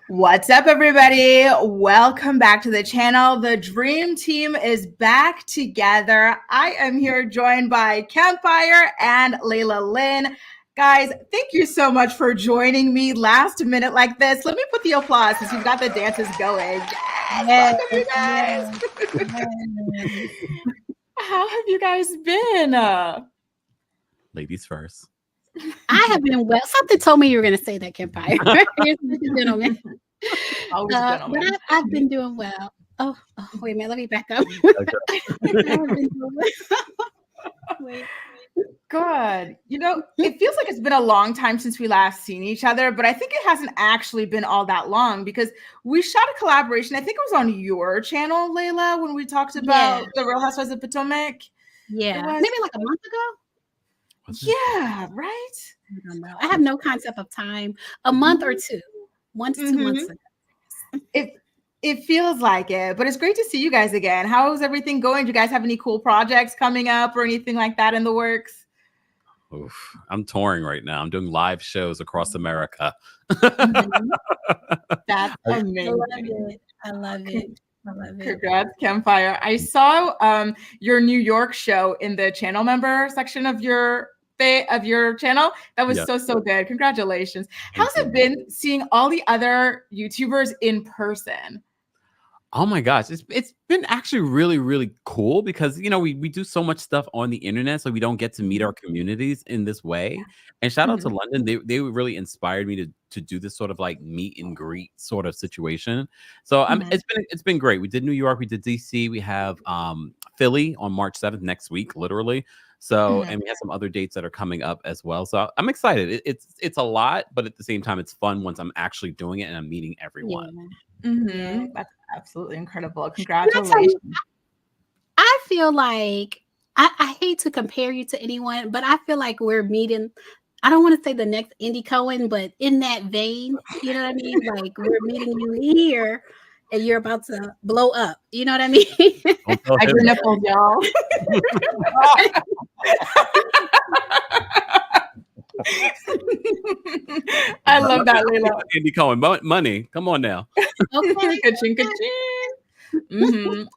What's up, everybody? Welcome back to the channel. The dream team is back together. I am here joined by Campfire and Layla Lynn. Guys, thank you so much for joining me last minute like this. Let me put the applause since we've got the dances going. Yes, welcome, you guys. Yes. How have you guys been? Ladies first. I have been well. Something told me you were going to say that, Campfire. Gentlemen. But I've been doing well. Oh, wait a minute. Let me back up. Wait. Good. You know, it feels like it's been a long time since we last seen each other, but I think it hasn't actually been all that long because we shot a collaboration. I think it was on your channel, Layla, when we talked about the Real Housewives of Potomac. Yeah, maybe like a month ago. Yeah, right? I don't know. I have no concept of time. A month or two. 1 to 2 months ago. It feels like it, but it's great to see you guys again. How is everything going? Do you guys have any cool projects coming up or anything like that in the works? Oof, I'm touring right now. I'm doing live shows across America. That's amazing. I love it. Congrats, Campfire. I saw your New York show in the channel member section of your channel. That was so good. Congratulations. How's it been seeing all the other YouTubers in person? Oh my gosh, it's been actually really cool because we do so much stuff on the internet, so we don't get to meet our communities in this way. And shout out to London, they really inspired me to do this sort of like meet and greet sort of situation. So it's been great. We did New York, we did DC, we have Philly on March 7th next week, literally. So and we have some other dates that are coming up as well. So I'm excited. It's a lot, but at the same time, it's fun once I'm actually doing it and I'm meeting everyone. That's absolutely incredible. Congratulations. I feel like I hate to compare you to anyone, but I feel like we're meeting. I don't want to say the next Indy Cohen, but in that vein, you know what I mean? Like we're meeting you here and you're about to blow up. You know what I mean? I your nipples, y'all. I love that, Layla. Andy Cohen, money. Come on now. Okay.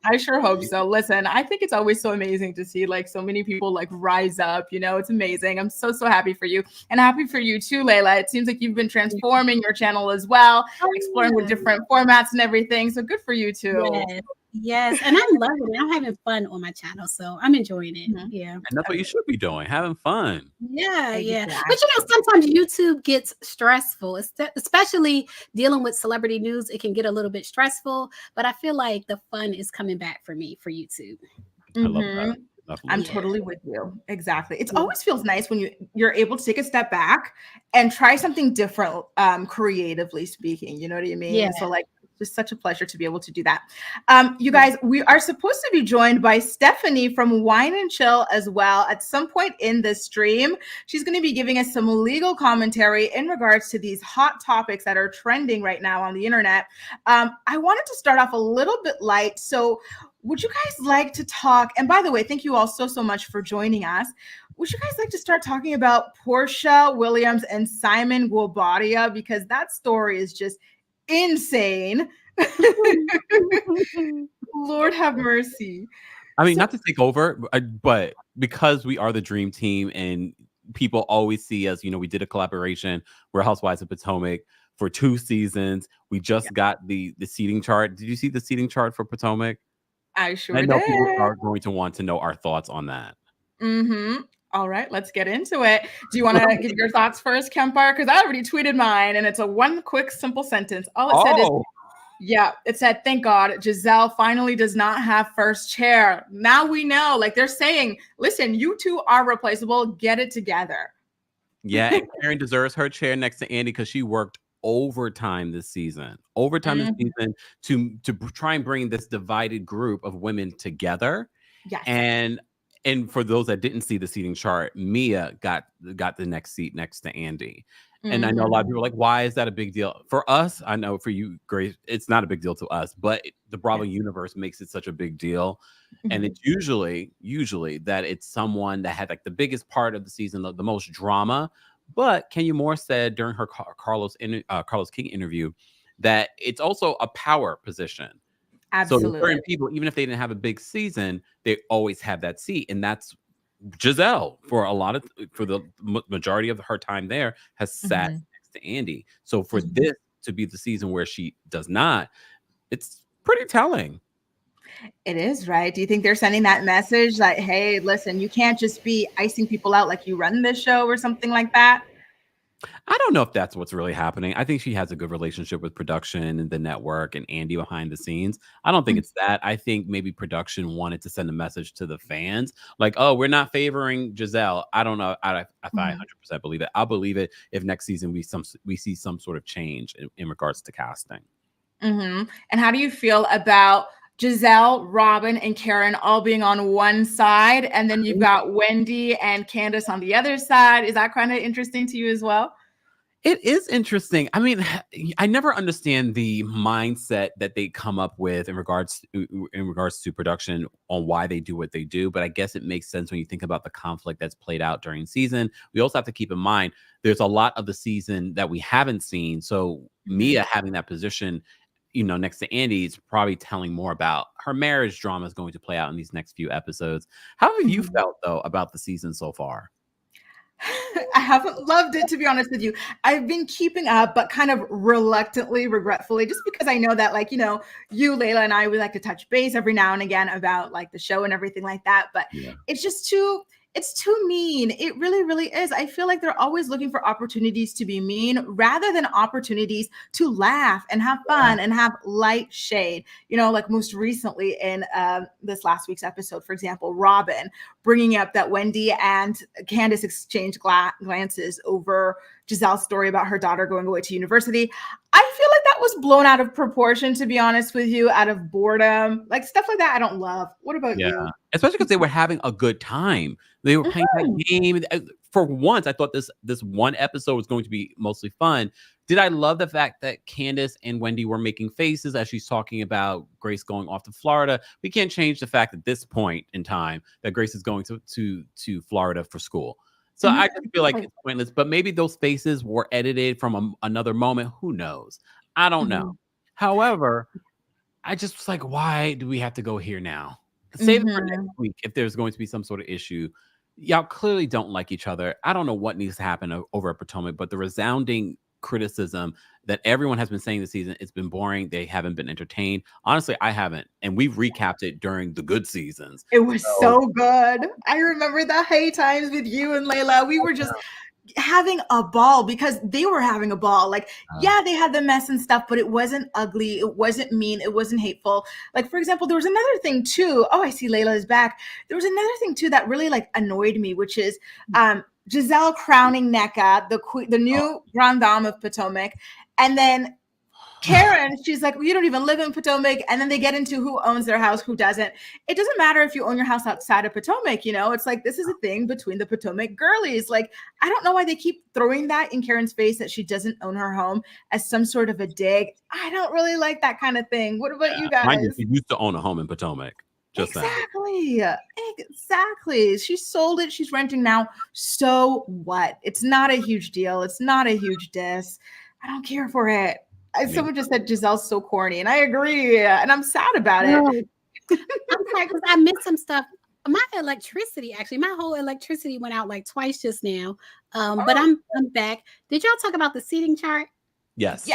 I sure hope so. Listen, I think it's always so amazing to see like so many people like rise up. You know, it's amazing. I'm so happy for you and happy for you too, Layla. It seems like you've been transforming your channel as well, exploring with different formats and everything. So good for you too. Yes, and I'm loving it. I'm having fun on my channel, so I'm enjoying it. Yeah, and that's what you should be doing, having fun. Yeah. But sometimes YouTube gets stressful, especially dealing with celebrity news. It can get a little bit stressful, but I feel like the fun is coming back for me for YouTube. I love that. I'm totally with you. Exactly. It always feels nice when you're able to take a step back and try something different, creatively speaking. You know what I mean? Yeah. So like, just such a pleasure to be able to do that. You guys, we are supposed to be joined by Stephanie from Wine and Chill as well at some point in this stream. She's going to be giving us some legal commentary in regards to these hot topics that are trending right now on the internet. I wanted to start off a little bit light. So would you guys like to talk? And by the way, thank you all so much for joining us. Would you guys like to start talking about Porsha Williams and Simon Guobadia? Because that story is just insane. Lord have mercy. I mean, not to take over, but because we are the dream team and people always see us, we did a collaboration, Real Housewives of Potomac for 2 seasons. We just got the seating chart. Did you see the seating chart for Potomac? I sure did. I know people did. are going to want to know our thoughts on that. All right, let's get into it. Do you want to give your thoughts first, Campfire? Because I already tweeted mine, and it's a one quick, simple sentence. All it said is, it said, thank God, Giselle finally does not have first chair. Now we know, like they're saying, listen, you two are replaceable. Get it together. Yeah, and Karen deserves her chair next to Andy because she worked overtime this season. To try and bring this divided group of women together. Yes. And for those that didn't see the seating chart, Mia got the next seat next to Andy. And I know a lot of people are like, why is that a big deal? For us, I know for you, Grace, it's not a big deal to us, but the Bravo universe makes it such a big deal. And it's usually that it's someone that had like the biggest part of the season, the most drama. But Kenya Moore said during her Carlos King interview that it's also a power position. So Absolutely. certain people, even if they didn't have a big season, they always have that seat, and that's Giselle for the majority of her time there has sat next to Andy. So for this to be the season where she does not, it's pretty telling. It is, right? Do you think they're sending that message like, hey, listen, you can't just be icing people out like you run this show or something like that? I don't know if that's what's really happening. I think she has a good relationship with production and the network and Andy behind the scenes. I don't think it's that. I think maybe production wanted to send a message to the fans like, oh, we're not favoring Giselle. I don't know if I 100% believe it. I'll believe it if next season we see some sort of change in regards to casting. And how do you feel about Giselle, Robin, and Karen all being on one side, and then you've got Wendy and Candace on the other side? Is that kind of interesting to you as well? It is interesting. I mean, I never understand the mindset that they come up with in regards to production on why they do what they do. But I guess it makes sense when you think about the conflict that's played out during season. We also have to keep in mind there's a lot of the season that we haven't seen. So Mia having that position, next to Andy, is probably telling more about her marriage drama is going to play out in these next few episodes. How have you felt though about the season so far? I haven't loved it, to be honest with you. I've been keeping up, but kind of reluctantly, regretfully, just because I know that, like, you, Layla, and I, we like to touch base every now and again about like the show and everything like that. But it's just it's too mean. It really, really is. I feel like they're always looking for opportunities to be mean rather than opportunities to laugh and have fun and have light shade. Like most recently in this last week's episode, for example, Robin bringing up that Wendy and Candace exchanged glances over Giselle's story about her daughter going away to university. I feel like that was blown out of proportion, to be honest with you, out of boredom. Like stuff like that I don't love. What about you? Especially because they were having a good time. They were playing that game. For once, I thought this one episode was going to be mostly fun. Did I love the fact that Candace and Wendy were making faces as she's talking about Grace going off to Florida? We can't change the fact at this point in time that Grace is going to Florida for school. So I just feel like it's pointless, but maybe those faces were edited from another moment. Who knows? I don't know. However, I just was like, why do we have to go here now? Save it for next week if there's going to be some sort of issue. Y'all clearly don't like each other. I don't know what needs to happen over at Potomac, but the resounding criticism that everyone has been saying this season, it's been boring. They haven't been entertained. Honestly, I haven't. And we've recapped it during the good seasons. It was so good. I remember the hay times with you and Layla. We were just having a ball because they were having a ball. Like, they had the mess and stuff, but it wasn't ugly. It wasn't mean. It wasn't hateful. Like, for example, there was another thing too. Oh, I see Layla is back. There was another thing too that really like annoyed me, which is Giselle crowning Nneka, the new Grand Dame of Potomac. And then Karen, she's like, well, you don't even live in Potomac. And then they get into who owns their house, who doesn't. It doesn't matter if you own your house outside of Potomac, It's like, this is a thing between the Potomac girlies. Like, I don't know why they keep throwing that in Karen's face that she doesn't own her home as some sort of a dig. I don't really like that kind of thing. What about you guys? Mind you, she used to own a home in Potomac. Exactly. She sold it. She's renting now. So what? It's not a huge deal. It's not a huge diss. I don't care for it. Someone just said Giselle's so corny, and I agree. And I'm sad about it. I'm sorry because I missed some stuff. My electricity, actually, my whole electricity went out like twice just now. But I'm back. Did y'all talk about the seating chart? Yes.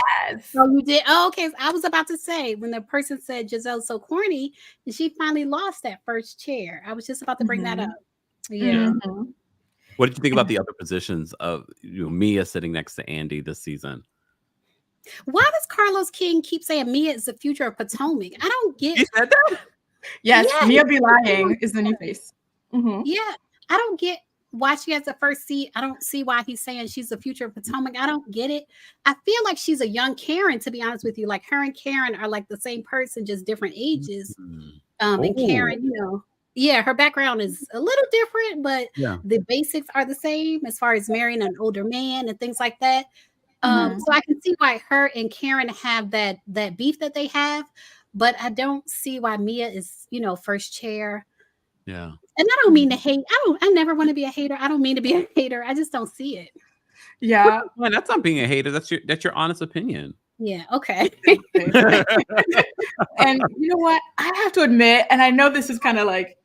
Oh, you did? Oh, okay. I was about to say when the person said Giselle's so corny, and she finally lost that first chair. I was just about to bring that up. Yeah. What did you think about the other positions of Mia sitting next to Andy this season? Why does Carlos King keep saying Mia is the future of Potomac? I don't get. He said that? Yes, Mia be lying is the new face. Yeah, I don't get why she has the first seat. I don't see why he's saying she's the future of Potomac. I don't get it. I feel like she's a young Karen, to be honest with you. Like her and Karen are like the same person, just different ages. And Karen, her background is a little different, but the basics are the same as far as marrying an older man and things like that. So I can see why her and Karen have that beef that they have, but I don't see why Mia is, first chair. Yeah. And I don't mean to hate. I never want to be a hater. I don't mean to be a hater. I just don't see it. Yeah. Well, that's not being a hater. That's your honest opinion. Yeah. Okay. And you know what? I have to admit, and I know this is kind of like,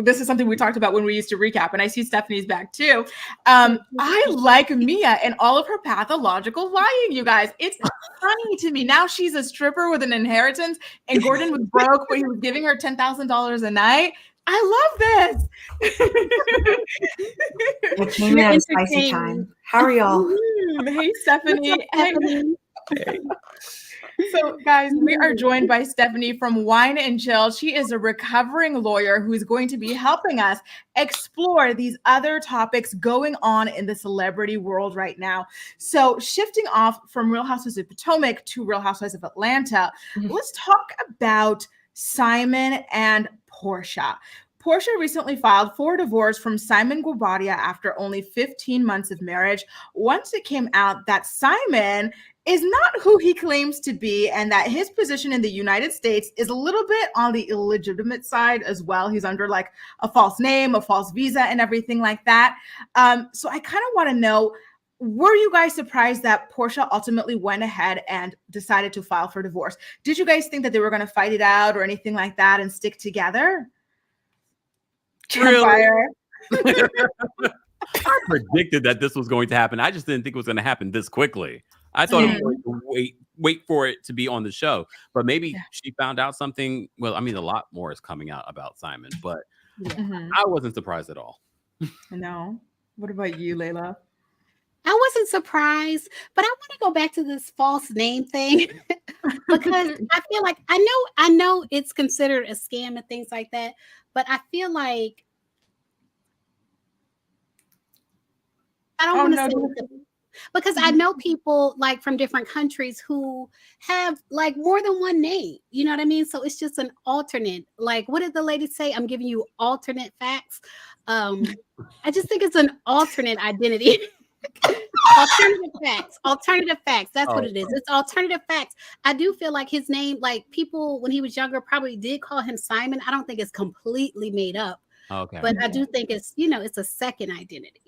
this is something we talked about when we used to recap, and I see Stephanie's back too. I like Mia and all of her pathological lying, you guys. It's funny to me. Now she's a stripper with an inheritance, and Gordon was broke, but he was giving her $10,000 a night. I love this. It came in at a spicy time. How are y'all? Hey, Stephanie. So, guys, we are joined by Stephanie from Wine and Chill. She is a recovering lawyer who is going to be helping us explore these other topics going on in the celebrity world right now. So, shifting off from Real Housewives of Potomac to Real Housewives of Atlanta, let's talk about Simon and Porsha. Porsha recently filed for divorce from Simon Guobadia after only 15 months of marriage. Once it came out that Simon is not who he claims to be, and that his position in the United States is a little bit on the illegitimate side as well. He's under like a false name, a false visa, and everything like that. So I kind of want to know, were you guys surprised that Porsha ultimately went ahead and decided to file for divorce? Did you guys think that they were going to fight it out or anything like that and stick together? Really? I predicted that this was going to happen. I just didn't think it was going to happen this quickly. I thought it was going to wait for it to be on the show. But maybe she found out something. Well, I mean, a lot more is coming out about Simon, but I wasn't surprised at all. No. What about you, Layla? I wasn't surprised, but I want to go back to this false name thing because I feel like I know it's considered a scam and things like that, but I feel like I don't want to say because I know people like from different countries who have like more than one name. You know what I mean? So it's just an alternate. Like, what did the lady say? I'm giving you alternate facts. I just think it's an alternate identity. Alternative facts. That's what it is. It's alternative facts. I do feel like his name, like people when he was younger probably did call him Simon. I don't think it's completely made up. Okay. But I do think it's, it's a second identity.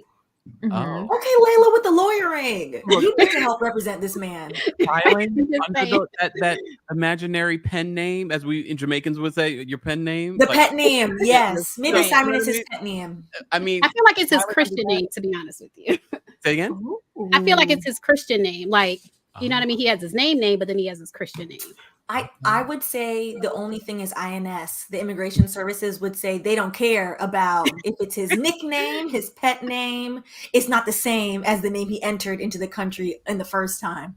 Okay, Layla with the lawyering. You need to help represent this man. that imaginary pen name, as we in Jamaicans would say, your pen name. The pet name, yes. Maybe Simon is his pet name. I mean, I feel like it's his Christian name, to be honest with you. Say again? I feel like it's his Christian name. Like, you know what I mean? He has his name, but then he has his Christian name. I would say the only thing is INS. The immigration services would say they don't care about if it's his nickname, his pet name. It's not the same as the name he entered into the country in the first time.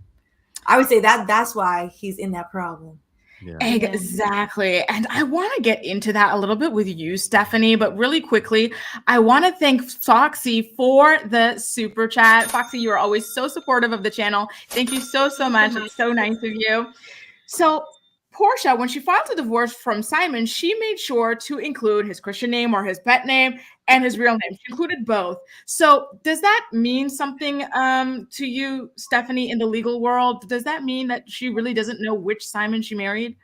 I would say that's why he's in that problem. Yeah. Exactly. And I want to get into that a little bit with you, Stephanie, but really quickly, I want to thank Foxy for the super chat. Foxy, you are always so supportive of the channel. Thank you so much. It's so nice of you. So Porsha, when she filed a divorce from Simon, she made sure to include his Christian name or his pet name and his real name. She included both. So does that mean something to you, Stephanie, in the legal world? Does that mean that she really doesn't know which Simon she married?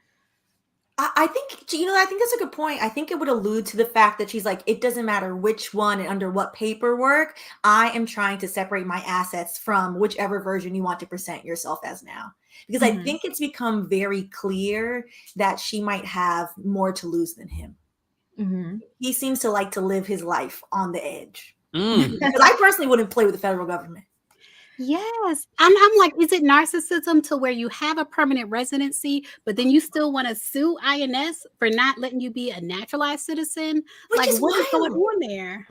I think, I think that's a good point. I think it would allude to the fact that she's like, it doesn't matter which one and under what paperwork. I am trying to separate my assets from whichever version you want to present yourself as now. Because I think it's become very clear that she might have more to lose than him. He seems to like to live his life on the edge. Because I personally wouldn't play with the federal government. Yes. I'm like, is it narcissism to where you have a permanent residency, but then you still want to sue INS for not letting you be a naturalized citizen? Which is what is going on there?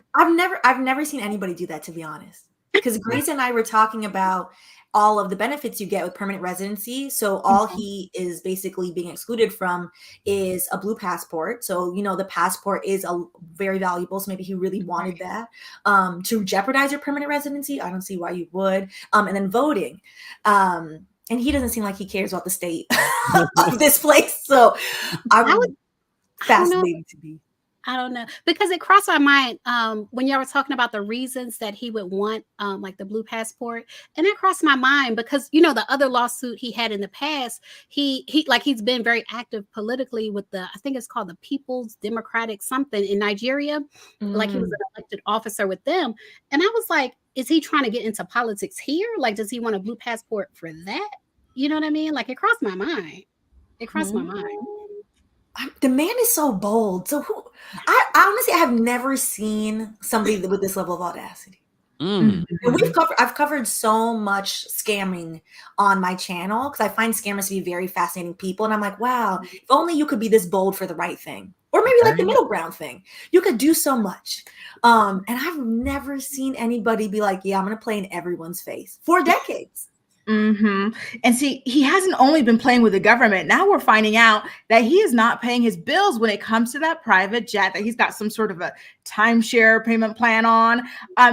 I've never seen anybody do that, to be honest. Because Grace and I were talking about all of the benefits you get with permanent residency. So all he is basically being excluded from is a blue passport. So, the passport is very valuable. So maybe he really wanted that. To jeopardize your permanent residency, I don't see why you would. And then voting. And he doesn't seem like he cares about the state of this place. So I would fascinating to be. I don't know, because it crossed my mind when y'all were talking about the reasons that he would want like the blue passport, and it crossed my mind because the other lawsuit he had in the past, he's been very active politically with I think it's called the People's Democratic something in Nigeria, like he was an elected officer with them, and I was like, is he trying to get into politics here? Like, does he want a blue passport for that? You know what I mean? Like, it crossed my mind. It crossed my mind. The man is so bold. So I honestly, I have never seen somebody with this level of audacity. Mm. And I've covered so much scamming on my channel because I find scammers to be very fascinating people. And I'm like, wow, if only you could be this bold for the right thing. Or maybe like the middle ground thing. You could do so much. And I've never seen anybody be like, yeah, I'm going to play in everyone's face for decades. And see, he hasn't only been playing with the government. Now we're finding out that he is not paying his bills when it comes to that private jet, that he's got some sort of a timeshare payment plan on.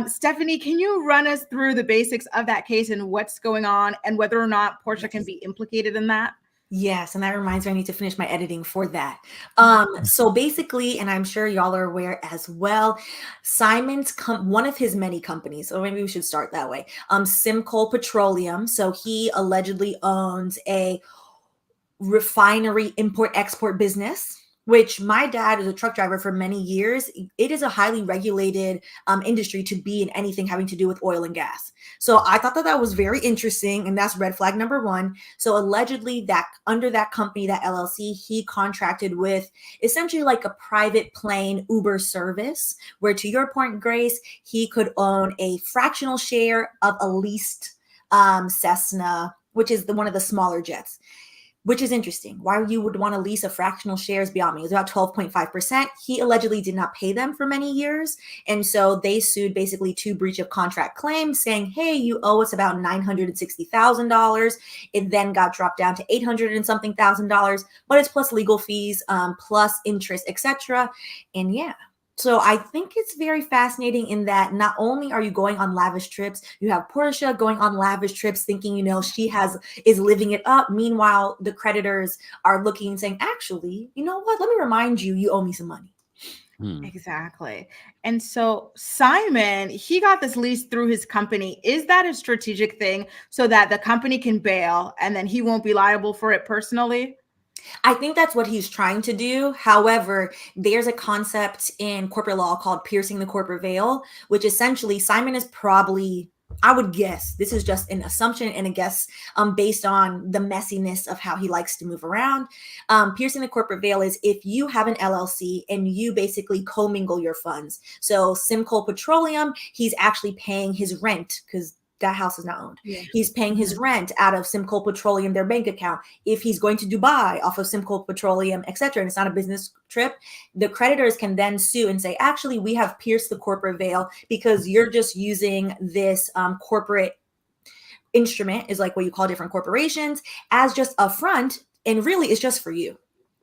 Stephanie, can you run us through the basics of that case and what's going on and whether or not Porsha can be implicated in that? Yes, and that reminds me, I need to finish my editing for that. So basically, and I'm sure y'all are aware as well, Simon's one of his many companies, so maybe we should start that way. Simcoe Petroleum. So he allegedly owns a refinery import-export business, which my dad is a truck driver for many years. It is a highly regulated industry to be in anything having to do with oil and gas. So I thought that was very interesting, and that's red flag number one. So allegedly that under that company, that LLC, he contracted with essentially like a private plane Uber service, where to your point, Grace, he could own a fractional share of a leased Cessna, which is one of the smaller jets. Which is interesting. Why you would want to lease a fractional share is beyond me. It's about 12.5%. He allegedly did not pay them for many years. And so they sued basically 2 breach of contract claims saying, hey, you owe us about $960,000. It then got dropped down to $800 and something thousand, but it's plus legal fees, plus interest, etc. And yeah. So I think it's very fascinating in that not only are you going on lavish trips, you have Porsha going on lavish trips thinking, she is living it up. Meanwhile, the creditors are looking and saying, actually, you know what? Let me remind you, you owe me some money. Exactly. And so Simon, he got this lease through his company. Is that a strategic thing so that the company can bail and then he won't be liable for it personally? I think that's what he's trying to do. However, there's a concept in corporate law called piercing the corporate veil, which essentially Simon is probably, I would guess, this is just an assumption and a guess based on the messiness of how he likes to move around. Piercing the corporate veil is if you have an LLC and you basically commingle your funds. So Simcoe Petroleum, he's actually paying his rent because that house is not owned. Yeah. He's paying his rent out of Simcoe Petroleum, their bank account. If he's going to Dubai off of Simcoe Petroleum, etc., and it's not a business trip, the creditors can then sue and say, actually, we have pierced the corporate veil because you're just using this corporate instrument, is like what you call different corporations, as just a front, and really it's just for you.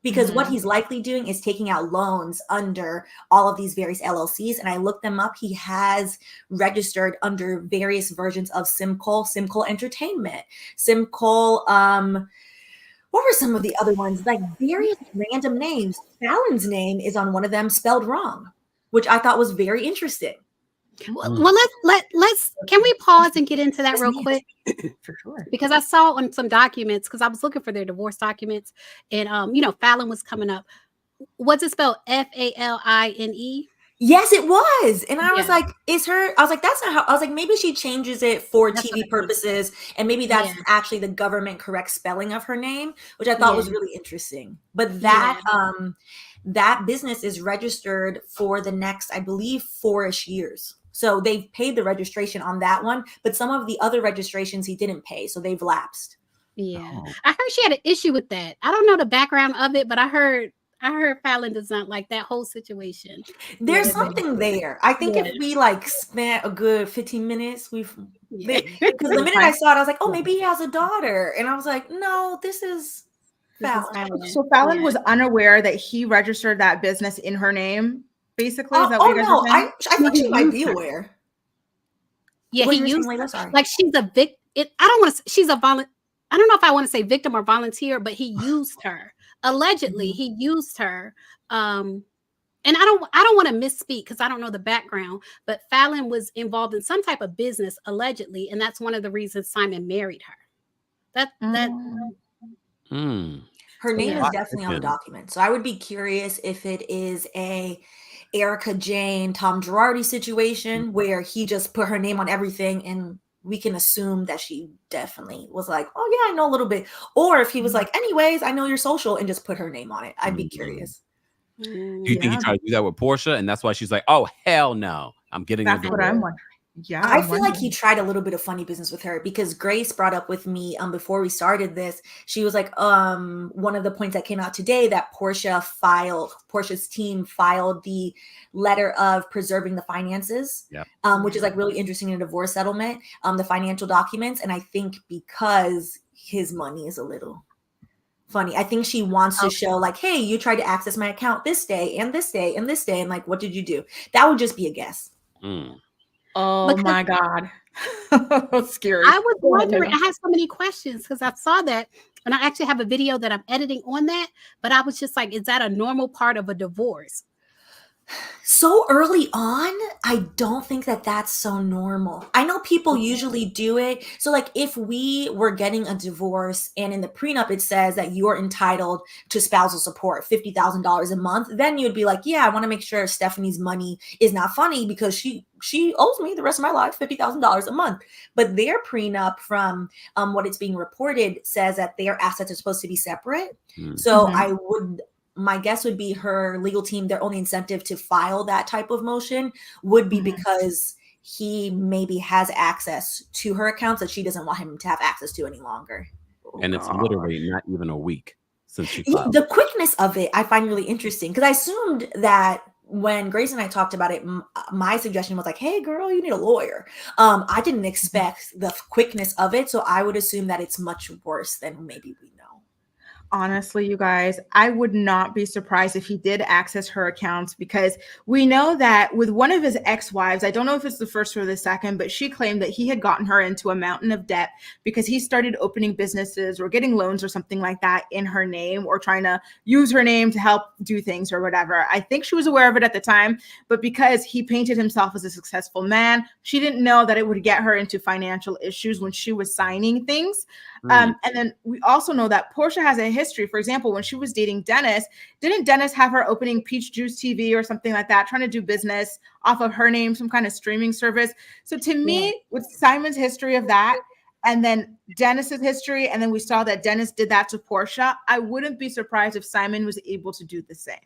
Because what he's likely doing is taking out loans under all of these various LLCs. And I looked them up. He has registered under various versions of Simcoe Entertainment, Simcoe, what were some of the other ones? Like various random names. Fallon's name is on one of them spelled wrong, which I thought was very interesting. Well, let's can we pause and get into that real quick? For sure. Because I saw on some documents, because I was looking for their divorce documents, and Fallon was coming up. What's it spelled? Faline? Yes, it was. And I was like, I was like, that's not how, I was like, maybe she changes it for TV purposes. And maybe that's actually the government correct spelling of her name, which I thought was really interesting. But that, that business is registered for the next, I believe, 4-ish years. So they've paid the registration on that one, but some of the other registrations he didn't pay. So they've lapsed. Yeah. Oh. I heard she had an issue with that. I don't know the background of it, but I heard Fallon does not like that whole situation. There's something there. I think if we spent a good 15 minutes, because the minute I saw it, I was like, oh, maybe he has a daughter. And I was like, no, this is Fallon. So Fallon was unaware that he registered that business in her name. Basically, is that what you guys are saying? I think she might be aware. Yeah, he used like she's a victim. I don't want to. She's a I don't know if I want to say victim or volunteer, but he used her. Allegedly, he used her. And I don't want to misspeak because I don't know the background. But Fallon was involved in some type of business allegedly, and that's one of the reasons Simon married her. Her name is definitely on the document. So I would be curious if it is a Erica Jane, Tom Girardi situation where he just put her name on everything and we can assume that she definitely was like, oh yeah, I know a little bit. Or if he was like, anyways, I know your social, and just put her name on it. I'd be curious. Do you think he tried to do that with Porsha, and that's why she's like, oh hell no, I'm getting That's a what I'm wondering. Yeah, I feel like he tried a little bit of funny business with her, because Grace brought up with me before we started this. She was like, one of the points that came out today that Portia's team filed the letter of preserving the finances, which is like really interesting in a divorce settlement, the financial documents. And I think because his money is a little funny, I think she wants to show like, hey, you tried to access my account this day and this day and this day, and like, what did you do? That would just be a guess. Oh my God. Scary. I was wondering, I had so many questions because I saw that, and I actually have a video that I'm editing on that, but I was just like, is that a normal part of a divorce? So early on, I don't think that that's so normal. I know people usually do it. So like if we were getting a divorce and in the prenup it says that you're entitled to spousal support, $50,000 a month, then you'd be like, yeah, I want to make sure Stephanie's money is not funny because she owes me the rest of my life $50,000 a month. But their prenup, from what it's being reported, says that their assets are supposed to be separate. So my guess would be her legal team, their only incentive to file that type of motion would be because he maybe has access to her accounts that she doesn't want him to have access to any longer. And it's literally not even a week since she filed. The quickness of it, I find really interesting, because I assumed that when Grace and I talked about it, my suggestion was like, hey, girl, you need a lawyer. I didn't expect the quickness of it. So I would assume that it's much worse than maybe we know. Honestly, you guys, I would not be surprised if he did access her accounts, because we know that with one of his ex-wives, I don't know if it's the first or the second, but she claimed that he had gotten her into a mountain of debt because he started opening businesses or getting loans or something like that in her name, or trying to use her name to help do things or whatever. I think she was aware of it at the time, but because he painted himself as a successful man, she didn't know that it would get her into financial issues when she was signing things. And then we also know that Porsha has a history. For example, when she was dating Dennis, didn't Dennis have her opening Peach Juice TV or something like that, trying to do business off of her name, some kind of streaming service? So to me, with Simon's history of that, and then Dennis's history, and then we saw that Dennis did that to Porsha, I wouldn't be surprised if Simon was able to do the same.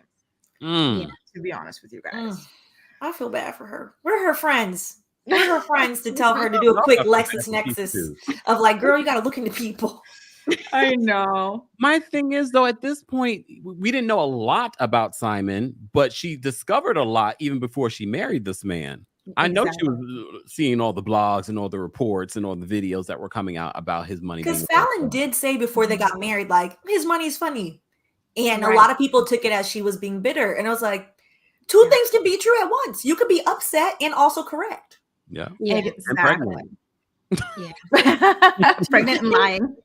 To be honest with you guys. I feel bad for her. We're her friends. We're her friends to tell her to do a quick LexisNexis of like, girl, you got to look into people. I know. My thing is, though, at this point, we didn't know a lot about Simon, but she discovered a lot even before she married this man. I know she was seeing all the blogs and all the reports and all the videos that were coming out about his money. Because Fallon did say before they got married, like, his money is funny. And a lot of people took it as she was being bitter. And I was like, two things can be true at once. You could be upset and also correct. Exactly. And pregnant. Pregnant and lying.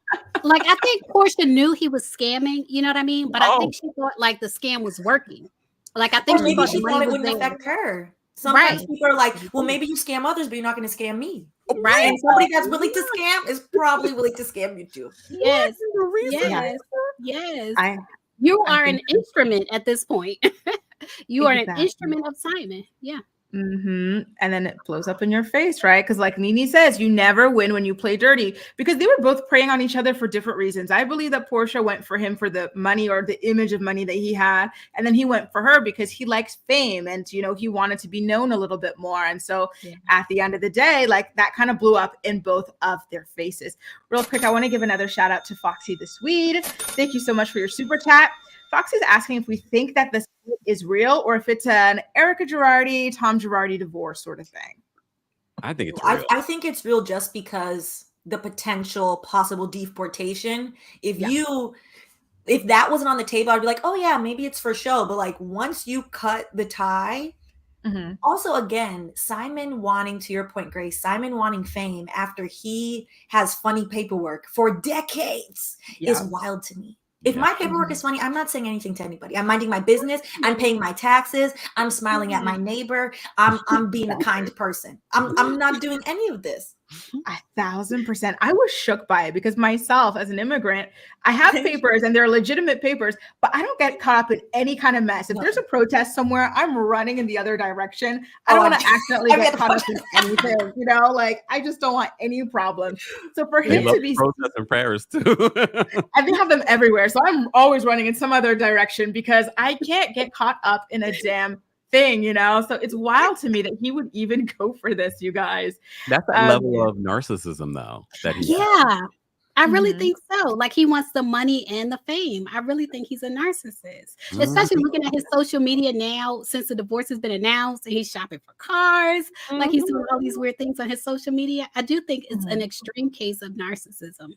Like, I think Porsha knew he was scamming, you know what I mean? But I think she thought like the scam was working. Like, I think maybe she thought it wouldn't affect her. Sometimes people are like, well, maybe you scam others, but you're not going to scam me. Right. And somebody that's willing to scam is probably willing to scam you too. Yes. You are an instrument at this point. You are an instrument of Simon. Yeah. And then it blows up in your face, right? Because like Nene says, you never win when you play dirty, because they were both preying on each other for different reasons. I believe that Porsha went for him for the money, or the image of money that he had. And then he went for her because he likes fame, and, you know, he wanted to be known a little bit more. And so at the end of the day, like, that kind of blew up in both of their faces. Real quick, I want to give another shout out to Foxy the SUED. Thank you so much for your super chat. Foxy's asking if we think that this is real, or if it's an Erica Girardi, Tom Girardi divorce sort of thing. I think it's real. I think it's real just because the potential possible deportation. If that wasn't on the table, I'd be like, oh yeah, maybe it's for show. But like, once you cut the tie, also again, Simon wanting, to your point, Grace, Simon wanting fame after he has funny paperwork for decades is wild to me. If my paperwork is funny, I'm not saying anything to anybody. I'm minding my business. I'm paying my taxes. I'm smiling at my neighbor. I'm being a kind person. I'm not doing any of this. 1,000%. I was shook by it because myself, as an immigrant, I have papers and they're legitimate papers, but I don't get caught up in any kind of mess. If there's a protest somewhere, I'm running in the other direction. I don't want to accidentally get caught up in anything, you know, like I just don't want any problems. So for him to be protests and prayers too. and they have them everywhere. So I'm always running in some other direction because I can't get caught up in a damn thing, you know. So it's wild to me that he would even go for this, you guys. That's that level of narcissism, though. That he I really think so. Like he wants the money and the fame. I really think he's a narcissist, especially looking at his social media now. Since the divorce has been announced, and he's shopping for cars, like he's doing all these weird things on his social media. I do think it's an extreme case of narcissism.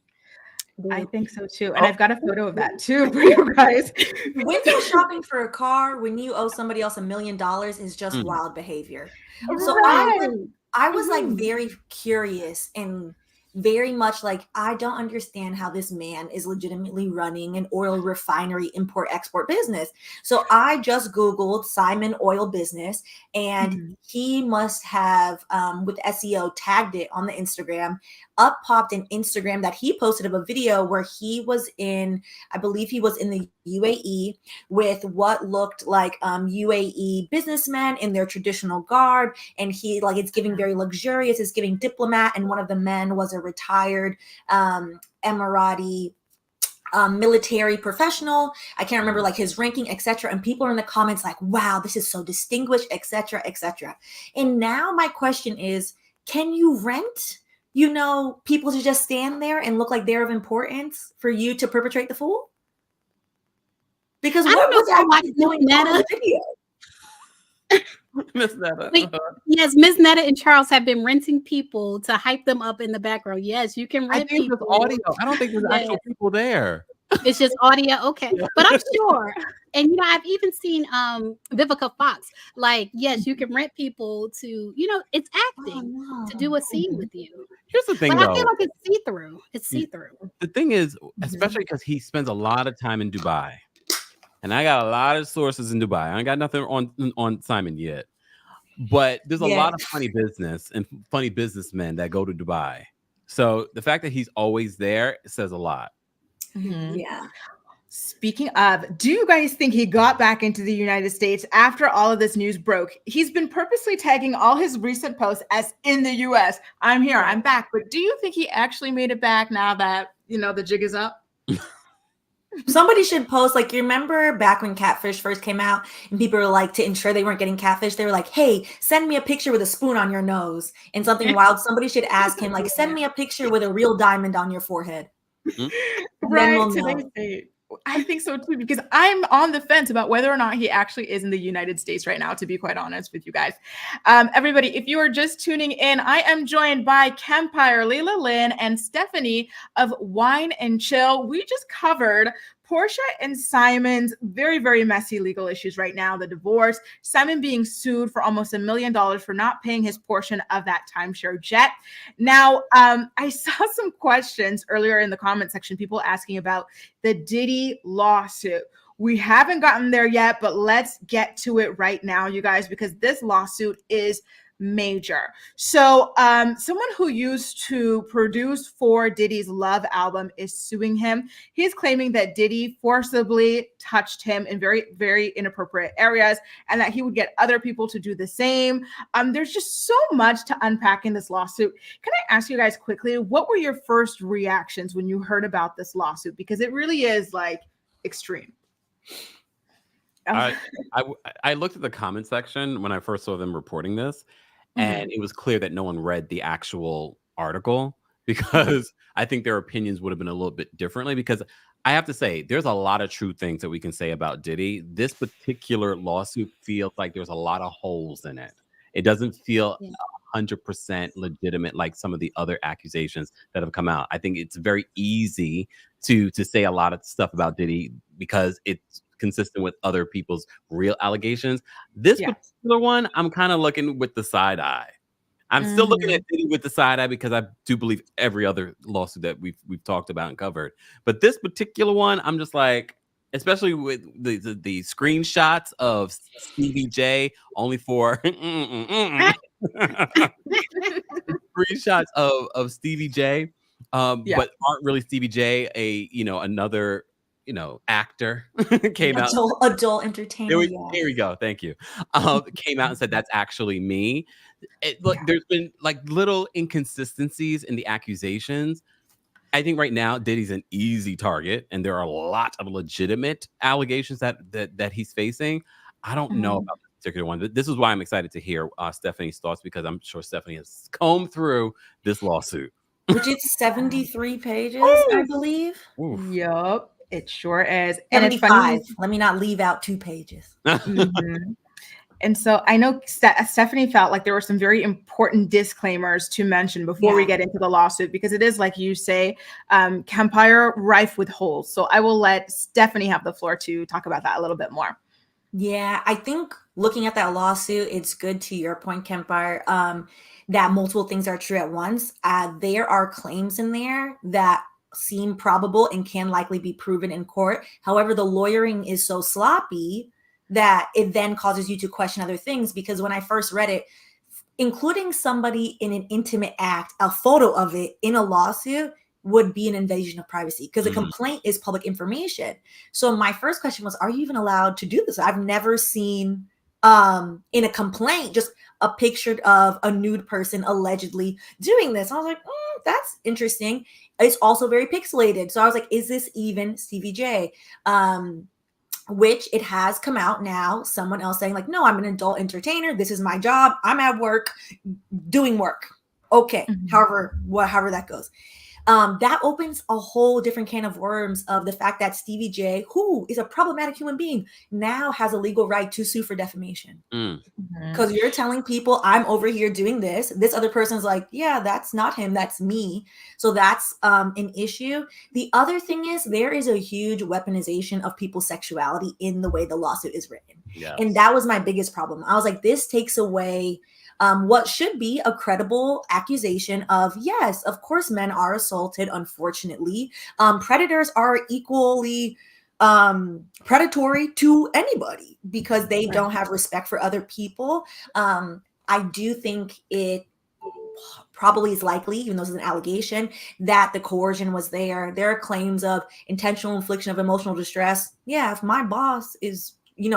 I think so too. And I've got a photo of that too for you guys. Window shopping for a car when you owe somebody else $1 million is just wild behavior. So I was like very curious and very much like, I don't understand how this man is legitimately running an oil refinery import-export business. So I just Googled Simon oil business, and he must have, with SEO, tagged it on the Instagram. Up popped an Instagram that he posted of a video where he was in, I believe he was in the UAE with what looked like UAE businessmen in their traditional garb. And he like, it's giving very luxurious, it's giving diplomat. And one of the men was a retired Emirati military professional. I can't remember like his ranking, etc. And people are in the comments like, wow, this is so distinguished, etc., etc. And now my question is, can you rent, you know, people to just stand there and look like they're of importance for you to perpetrate the fool? Because what was actually doing on the video? Miss Netta. Yes, Miss Netta and Charles have been renting people to hype them up in the background. Yes, you can rent people. Audio. I don't think there's actual people there. It's just audio. Okay. But I'm sure. And, you know, I've even seen Vivica Fox. Like, yes, you can rent people to, you know, it's acting to do a scene with you. Here's the thing, but though. I feel like it's see-through. It's see-through. The thing is, especially because he spends a lot of time in Dubai. And I got a lot of sources in Dubai. I ain't got nothing on Simon yet. But there's a lot of funny business and funny businessmen that go to Dubai. So the fact that he's always there says a lot. Yeah. Speaking of, do you guys think he got back into the United States after all of this news broke? He's been purposely tagging all his recent posts as in the US. I'm here, I'm back. But do you think he actually made it back now that, you know, the jig is up? Somebody should post, like, you remember back when catfish first came out and people were like, to ensure they weren't getting catfish, they were like, hey, send me a picture with a spoon on your nose and something wild. Somebody should ask him, like, send me a picture with a real diamond on your forehead. Right. I think so too, because I'm on the fence about whether or not he actually is in the United States right now, to be quite honest with you guys. Everybody, if you are just tuning in, I am joined by Kempire, Leila Lynn, and Stephanie of Wine and Chill. We just covered Porsha and Simon's very, very messy legal issues right now. The divorce, Simon being sued for almost $1 million for not paying his portion of that timeshare jet. Now, I saw some questions earlier in the comment section, people asking about the Diddy lawsuit. We haven't gotten there yet, but let's get to it right now, you guys, because this lawsuit is major. So someone who used to produce for Diddy's Love album is suing him. He's claiming that Diddy forcibly touched him in very, very inappropriate areas and that he would get other people to do the same. There's just so much to unpack in this lawsuit. Can I ask you guys quickly, what were your first reactions when you heard about this lawsuit? Because it really is like extreme. I looked at the comment section when I first saw them reporting this, and it was clear that no one read the actual article because I think their opinions would have been a little bit differently. Because I have to say, there's a lot of true things that we can say about Diddy. This particular lawsuit feels like there's a lot of holes in it. It doesn't feel 100% legitimate like some of the other accusations that have come out. I think it's very easy to say a lot of stuff about Diddy because it's consistent with other people's real allegations. This particular one, I'm kind of looking with the side eye. I'm still looking at Diddy with the side eye because I do believe every other lawsuit that we've talked about and covered. But this particular one, I'm just like, especially with the screenshots of Stevie J only for screenshots of Stevie J, but aren't really Stevie J, another actor came out. Adult entertainer. Here we go. Thank you. Came out and said that's actually me. Look, there's been like little inconsistencies in the accusations. I think right now Diddy's an easy target, and there are a lot of legitimate allegations that he's facing. I don't know about this particular one, but this is why I'm excited to hear Stephanie's thoughts, because I'm sure Stephanie has combed through this lawsuit, which is 73 pages, I believe. Yup, it sure is. And it's funny. Let me not leave out 2 pages. And so I know Stephanie felt like there were some very important disclaimers to mention before we get into the lawsuit, because it is, like you say, Kempire rife with holes. So I will let Stephanie have the floor to talk about that a little bit more. Yeah, I think looking at that lawsuit, it's good, to your point, Kempire, that multiple things are true at once. There are claims in there that seem probable and can likely be proven in court. However, the lawyering is so sloppy that it then causes you to question other things, because when I first read it, including somebody in an intimate act, a photo of it in a lawsuit would be an invasion of privacy, because a complaint is public information. So my first question was, are you even allowed to do this? I've never seen in a complaint just a picture of a nude person allegedly doing this. I was like, that's interesting. It's also very pixelated. So I was like, is this even Stevie J? Which it has come out now, someone else saying like, no, I'm an adult entertainer. This is my job. I'm at work doing work. Okay. However that goes. That opens a whole different can of worms of the fact that Stevie J, who is a problematic human being, now has a legal right to sue for defamation. Because you're telling people I'm over here doing this. This other person's like, yeah, that's not him. That's me. So that's an issue. The other thing is there is a huge weaponization of people's sexuality in the way the lawsuit is written. Yes. And that was my biggest problem. I was like, this takes away what should be a credible accusation of, yes, of course, men are assaulted, unfortunately. Predators are equally predatory to anybody because they don't have respect for other people. I do think it probably is likely, even though it's an allegation, that the coercion was there. There are claims of intentional infliction of emotional distress. Yeah, if my boss is,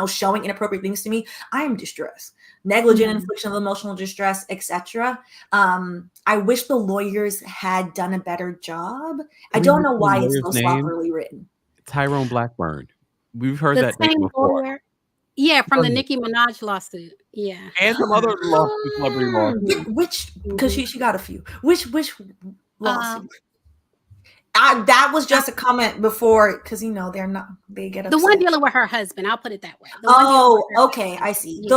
showing inappropriate things to me, I am distressed. Negligent infliction of emotional distress, etc. I wish the lawyers had done a better job. I don't know why it's so sloppily written. Tyrone Blackburn. We've heard that name before. Lawyer. Yeah, from the Nicki Minaj lawsuit. Yeah, and some other celebrity lawsuits. Which, because she got a few. Which lawsuit? That was just a comment before, because they get upset. The one dealing with her husband. I'll put it that way. Okay, I see. Yeah.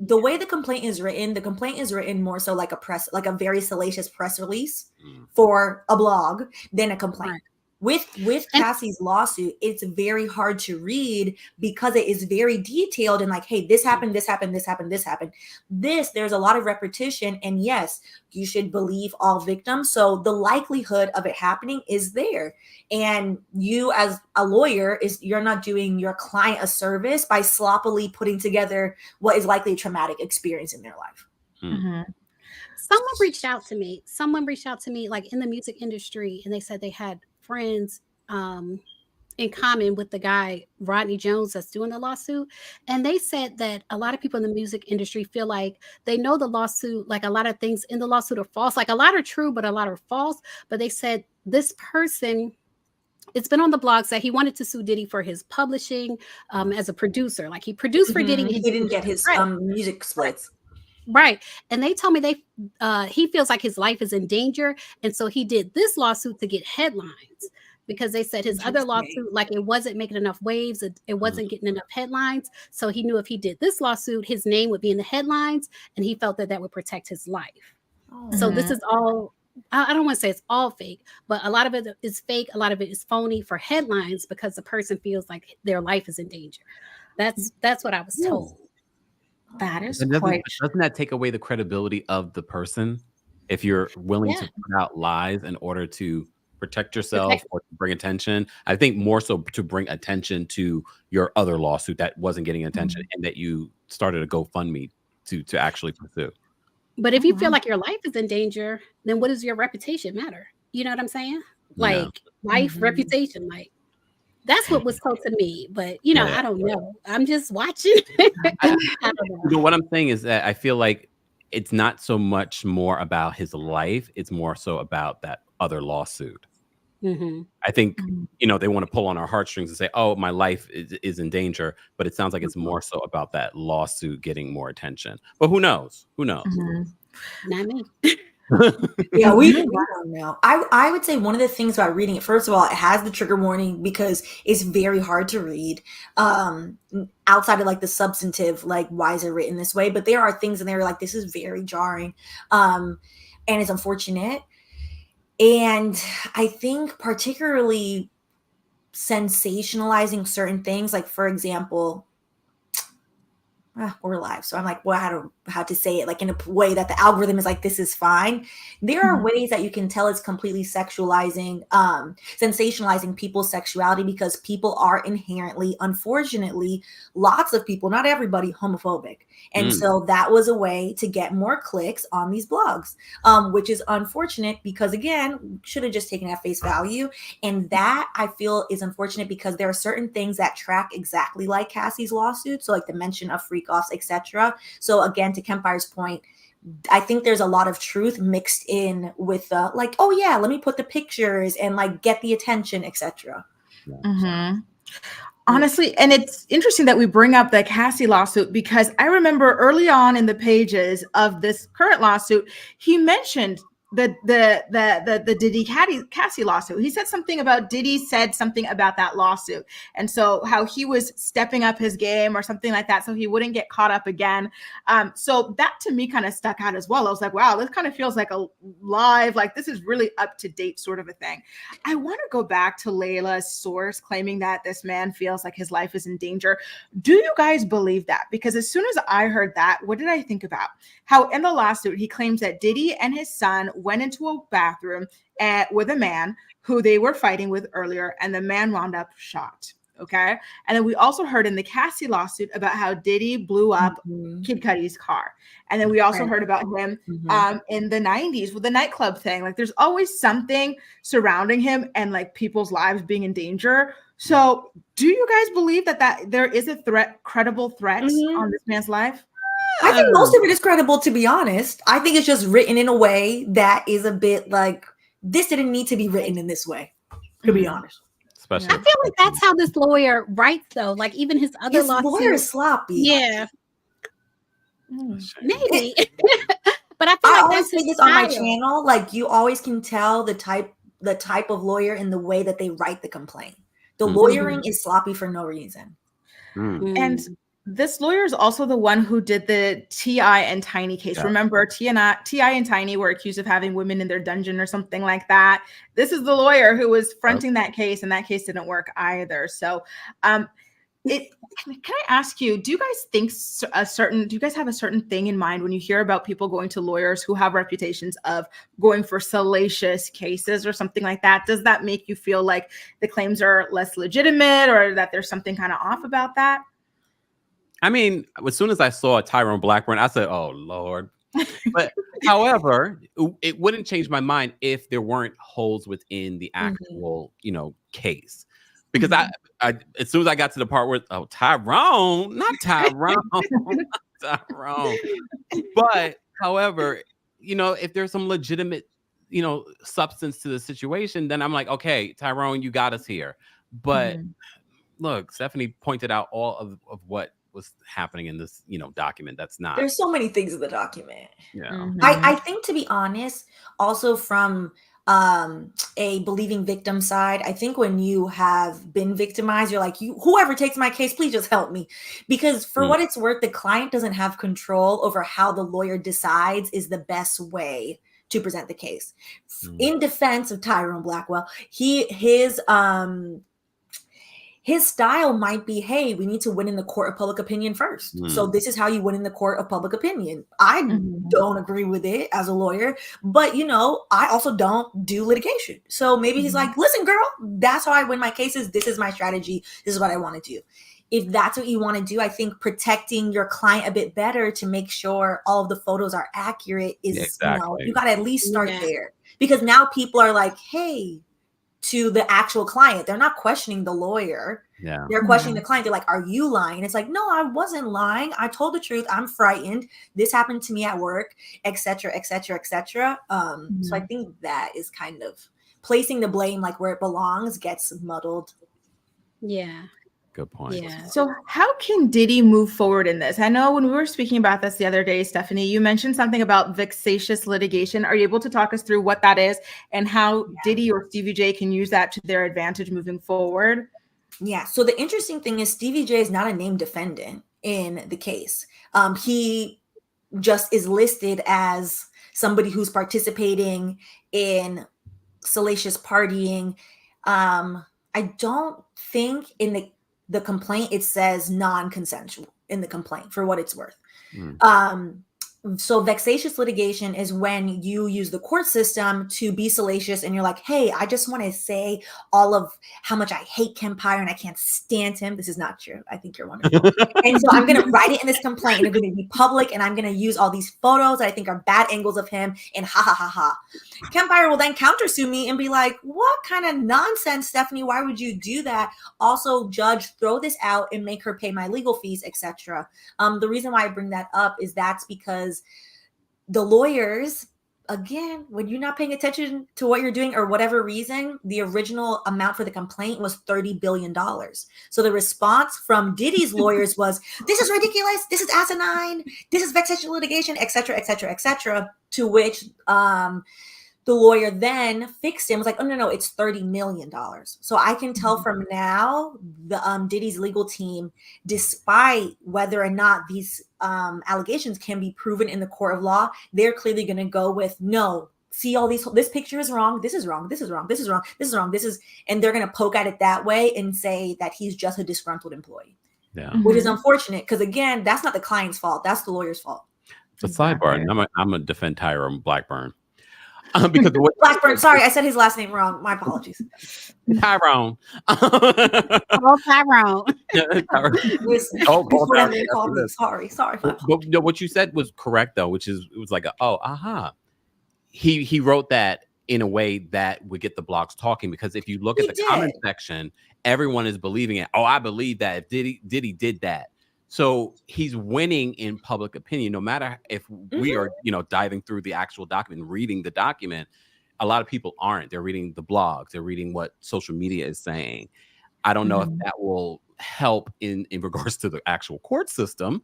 The way the complaint is written more so like a very salacious press release for a blog than a complaint. Right. With Cassie's lawsuit, it's very hard to read because it is very detailed and like, hey, this happened, this happened, this happened, this happened. There's a lot of repetition, and yes, you should believe all victims. So the likelihood of it happening is there. And you as a lawyer, you're not doing your client a service by sloppily putting together what is likely a traumatic experience in their life. Someone reached out to me like in the music industry, and they said they had friends in common with the guy Rodney Jones that's doing the lawsuit, and they said that a lot of people in the music industry feel like they know the lawsuit, like a lot of things in the lawsuit are false, like a lot are true but a lot are false. But they said this person, it's been on the blogs that he wanted to sue Diddy for his publishing as a producer, like he produced for Diddy. He didn't get his music splits. Right. And they told me he feels like his life is in danger. And so he did this lawsuit to get headlines, because they said his other lawsuit, like it wasn't making enough waves. It wasn't getting enough headlines. So he knew if he did this lawsuit, his name would be in the headlines, and he felt that would protect his life. So this is all, I don't want to say it's all fake, but a lot of it is fake. A lot of it is phony for headlines because the person feels like their life is in danger. That's what I was told. That is doesn't that take away the credibility of the person if you're willing to put out lies in order to protect yourself or to bring attention? I think more so to bring attention to your other lawsuit that wasn't getting attention and that you started a GoFundMe to actually pursue. But if you feel like your life is in danger, then what does your reputation matter? You know what I'm saying? Yeah. Like life, reputation, like that's what was told to me. But you know, Yeah. I don't know. I'm just watching. I don't know. What I'm saying is that I feel like it's not so much more about his life. It's more so about that other lawsuit. I think, they want to pull on our heartstrings and say, oh, my life is in danger. But it sounds like it's more so about that lawsuit getting more attention. But who knows? Who knows? Not me. Yeah, we don't know. I would say one of the things about reading it, first of all, it has the trigger warning because it's very hard to read. Outside of like the substantive, like why is it written this way? But there are things in there like this is very jarring, and it's unfortunate. And I think particularly sensationalizing certain things, like for example, we're live. So I'm like, well, how to say it like in a way that the algorithm is like, this is fine. There are ways that you can tell it's completely sexualizing, sensationalizing people's sexuality because people are inherently, unfortunately, lots of people, not everybody, homophobic. And so that was a way to get more clicks on these blogs, which is unfortunate because again, should have just taken at face value. And that I feel is unfortunate because there are certain things that track exactly like Cassie's lawsuit. So like the mention of freak offs, etc. So again, to Kempire's point, I think there's a lot of truth mixed in with like, oh yeah, let me put the pictures and like get the attention, etc. Honestly, and it's interesting that we bring up the Cassie lawsuit because I remember early on in the pages of this current lawsuit, he mentioned the Diddy Cassie lawsuit. He said something about Diddy said something about that lawsuit, and so how he was stepping up his game or something like that, so he wouldn't get caught up again. So that to me kind of stuck out as well. I was like, wow, this kind of feels like a live, like this is really up to date sort of a thing. I want to go back to Layla's source claiming that this man feels like his life is in danger. Do you guys believe that? Because as soon as I heard that, what did I think about? How in the lawsuit, he claims that Diddy and his son went into a bathroom with a man who they were fighting with earlier, and the man wound up shot. Okay. And then we also heard in the Cassie lawsuit about how Diddy blew up Kid Cudi's car. And then we also heard about him in the 90s with the nightclub thing. Like there's always something surrounding him and like people's lives being in danger. So do you guys believe that there is a threat, credible threat on this man's life? I think most of it is credible, to be honest. I think it's just written in a way that is a bit like, this didn't need to be written in this way, to be honest. Especially, I feel like that's how this lawyer writes, though. Like even his other lawyer is sloppy. Yeah, maybe. But I feel I like always that's say this on my channel. Like you always can tell the type of lawyer in the way that they write the complaint. The lawyering is sloppy for no reason. And this lawyer is also the one who did the T.I. and Tiny case. Yeah. Remember, T.I. and Tiny were accused of having women in their dungeon or something like that. This is the lawyer who was fronting that case, and that case didn't work either. So, can I ask you, do you guys think do you guys have a certain thing in mind when you hear about people going to lawyers who have reputations of going for salacious cases or something like that? Does that make you feel like the claims are less legitimate or that there's something kind of off about that? I mean, as soon as I saw Tyrone Blackburn, I said, oh, Lord. But however, it wouldn't change my mind if there weren't holes within the actual, case. Because I as soon as I got to the part where, Tyrone, not Tyrone, not Tyrone. But however, if there's some legitimate, substance to the situation, then I'm like, okay, Tyrone, you got us here. But look, Stephanie pointed out all of what was happening in this, document. That's not. There's so many things in the document. Yeah. I think, to be honest, also from a believing victim side, I think when you have been victimized, you're like, whoever takes my case, please just help me. Because for what it's worth, the client doesn't have control over how the lawyer decides is the best way to present the case. In defense of Tyrone Blackwell, his style might be, hey, we need to win in the court of public opinion first. So this is how you win in the court of public opinion. I don't agree with it as a lawyer, but I also don't do litigation. So maybe he's like, listen, girl, that's how I win my cases. This is my strategy. This is what I want to do. if that's what you want to do, I think protecting your client a bit better to make sure all of the photos are accurate is, Exactly. you got to at least start there, because now people are like, hey, to the actual client. They're not questioning the lawyer. Yeah. They're questioning the client. They're like, are you lying? It's like, no, I wasn't lying. I told the truth. I'm frightened. This happened to me at work, etc., etc., etc. So I think that is kind of placing the blame like where it belongs gets muddled. Yeah. Good point. Yeah. So how can Diddy move forward in this? I know when we were speaking about this the other day, Stephanie, you mentioned something about vexatious litigation. Are you able to talk us through what that is and how Diddy or Stevie J can use that to their advantage moving forward? Yeah. So the interesting thing is Stevie J is not a named defendant in the case. He just is listed as somebody who's participating in salacious partying. I don't think in the complaint it says non-consensual in the complaint, for what it's worth. So vexatious litigation is when you use the court system to be salacious and you're like, hey, I just want to say all of how much I hate Kempire and I can't stand him. This is not true. I think you're wonderful. And so I'm going to write it in this complaint and it's going to be public and I'm going to use all these photos that I think are bad angles of him and ha ha ha ha. Kempire will then countersue me and be like, what kind of nonsense, Stephanie? Why would you do that? Also, judge, throw this out and make her pay my legal fees, etc. The reason why I bring that up is that's because the lawyers, again, when you're not paying attention to what you're doing or whatever reason, the original amount for the complaint was $30 billion. So the response from Diddy's lawyers was, this is ridiculous. This is asinine. This is vexatious litigation, etc., etc., etc. To which the lawyer then fixed him, was like, oh, no, it's $30 million. So I can tell from now the Diddy's legal team, despite whether or not these allegations can be proven in the court of law, they're clearly going to go with, no, see all this picture is wrong. This is wrong. This is wrong. This is wrong. This is wrong. And they're going to poke at it that way and say that he's just a disgruntled employee. Yeah. Which is unfortunate because, again, that's not the client's fault. That's the lawyer's fault. So sidebar, I'm a defend Tyrone Blackburn. Because Blackburn, sorry, I said his last name wrong. My apologies. Tyrone. Tyrone. Sorry. But no, what you said was correct though, which is it was like he wrote that in a way that would get the blogs talking, because if you look at the comment section, everyone is believing it. Oh, I believe that if Diddy did that. So he's winning in public opinion, no matter if we are, diving through the actual document, reading the document. A lot of people aren't. They're reading the blogs. They're reading what social media is saying. I don't know if that will help in regards to the actual court system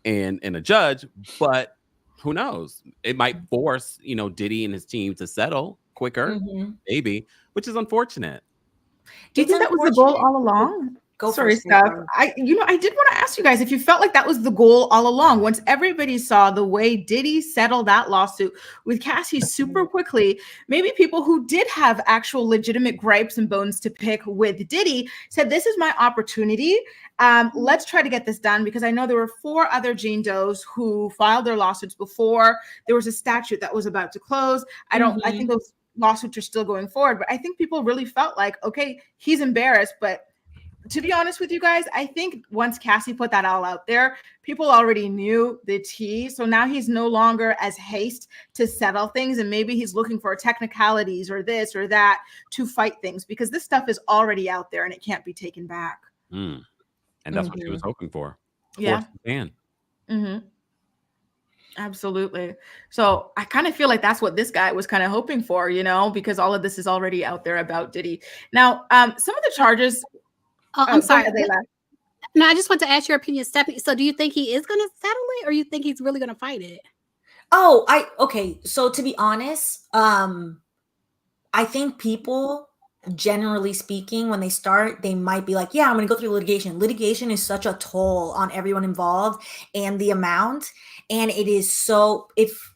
and a judge, but who knows? It might force, Diddy and his team to settle quicker, maybe, which is unfortunate. Do you think that was the goal all along? Sorry, Steph. I did want to ask you guys if you felt like that was the goal all along. Once everybody saw the way Diddy settled that lawsuit with Cassie super quickly, maybe people who did have actual legitimate gripes and bones to pick with Diddy said, this is my opportunity. Let's try to get this done, because I know there were 4 other Jane Does who filed their lawsuits before there was a statute that was about to close. I think those lawsuits are still going forward, but I think people really felt like, okay, he's embarrassed, but to be honest with you guys, I think once Cassie put that all out there, people already knew the tea. So now he's no longer as hasty to settle things. And maybe he's looking for technicalities or this or that to fight things, because this stuff is already out there and it can't be taken back. And that's what he was hoping for. Yeah. Absolutely. So I kind of feel like that's what this guy was kind of hoping for, because all of this is already out there about Diddy. Now, some of the charges. I'm sorry. No, I just want to ask your opinion, Stephanie. So do you think he is going to settle it, or you think he's really going to fight it? Okay. So to be honest, I think people, generally speaking, when they start, they might be like, yeah, I'm going to go through litigation. Litigation is such a toll on everyone involved and the amount. And it is so, if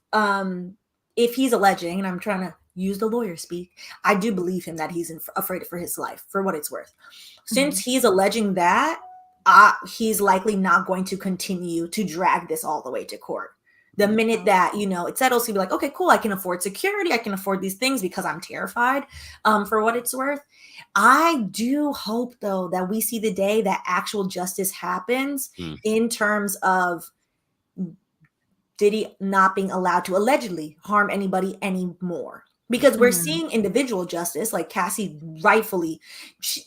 he's alleging, and I'm trying to use the lawyer speak, I do believe him that he's afraid for his life, for what it's worth. Since he's alleging that, he's likely not going to continue to drag this all the way to court. The minute that, you know, it settles, he'll be like, okay, cool, I can afford security, I can afford these things because I'm terrified, for what it's worth. I do hope, though, that we see the day that actual justice happens in terms of Diddy not being allowed to allegedly harm anybody anymore. Because we're seeing individual justice, like Cassie rightfully,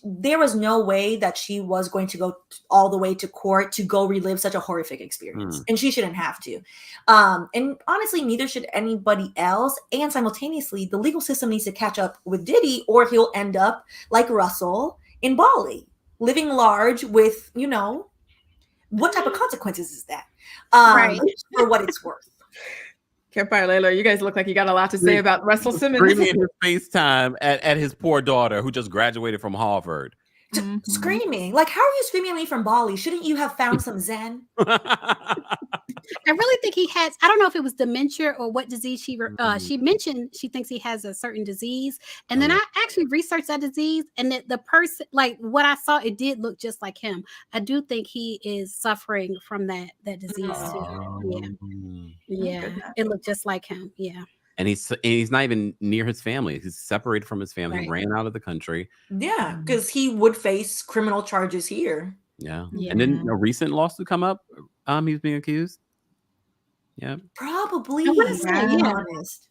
there was no way that she was going to go all the way to court to go relive such a horrific experience. And she shouldn't have to. And honestly, neither should anybody else. And simultaneously, the legal system needs to catch up with Diddy, or he'll end up like Russell in Bali, living large with, you know, what type of consequences is that? Right. For what it's worth. Campfire Layla, you guys look like you got a lot to say about Russell Simmons. Screaming his FaceTime at his poor daughter who just graduated from Harvard. Screaming. Like, how are you screaming at me from Bali? Shouldn't you have found some Zen? I really think he has, I don't know if it was dementia or what disease she mentioned. She thinks he has a certain disease. And then I actually researched that disease, and that the person, like what I saw, it did look just like him. I do think he is suffering from that disease too. Yeah. It looked just like him. Yeah. And he's not even near his family. He's separated from his family. Right. He ran out of the country. Yeah, because he would face criminal charges here. Yeah. And then a recent lawsuit come up. He was being accused. Yeah. Probably. I wanna say, To be honest.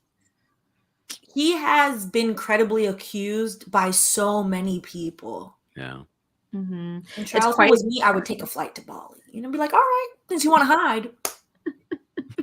He has been credibly accused by so many people. Yeah. And Charles, if it was me, I would take a flight to Bali. You know, be like, all right, since you want to hide.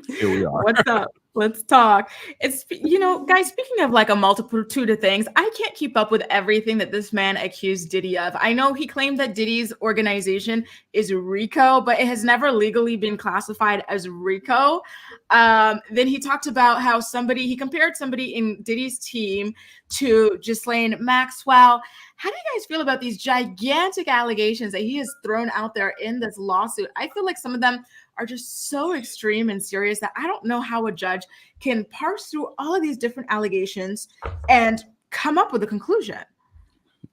Here we are. What's up? Let's talk. It's, you know, guys, speaking of like a multitude of things, I can't keep up with everything that this man accused Diddy of. I know he claimed that Diddy's organization is RICO, but it has never legally been classified as RICO. Then he talked about how he compared somebody in Diddy's team to Ghislaine Maxwell. How do you guys feel about these gigantic allegations that he has thrown out there in this lawsuit? I feel like some of them are just so extreme and serious that I don't know how a judge can parse through all of these different allegations and come up with a conclusion.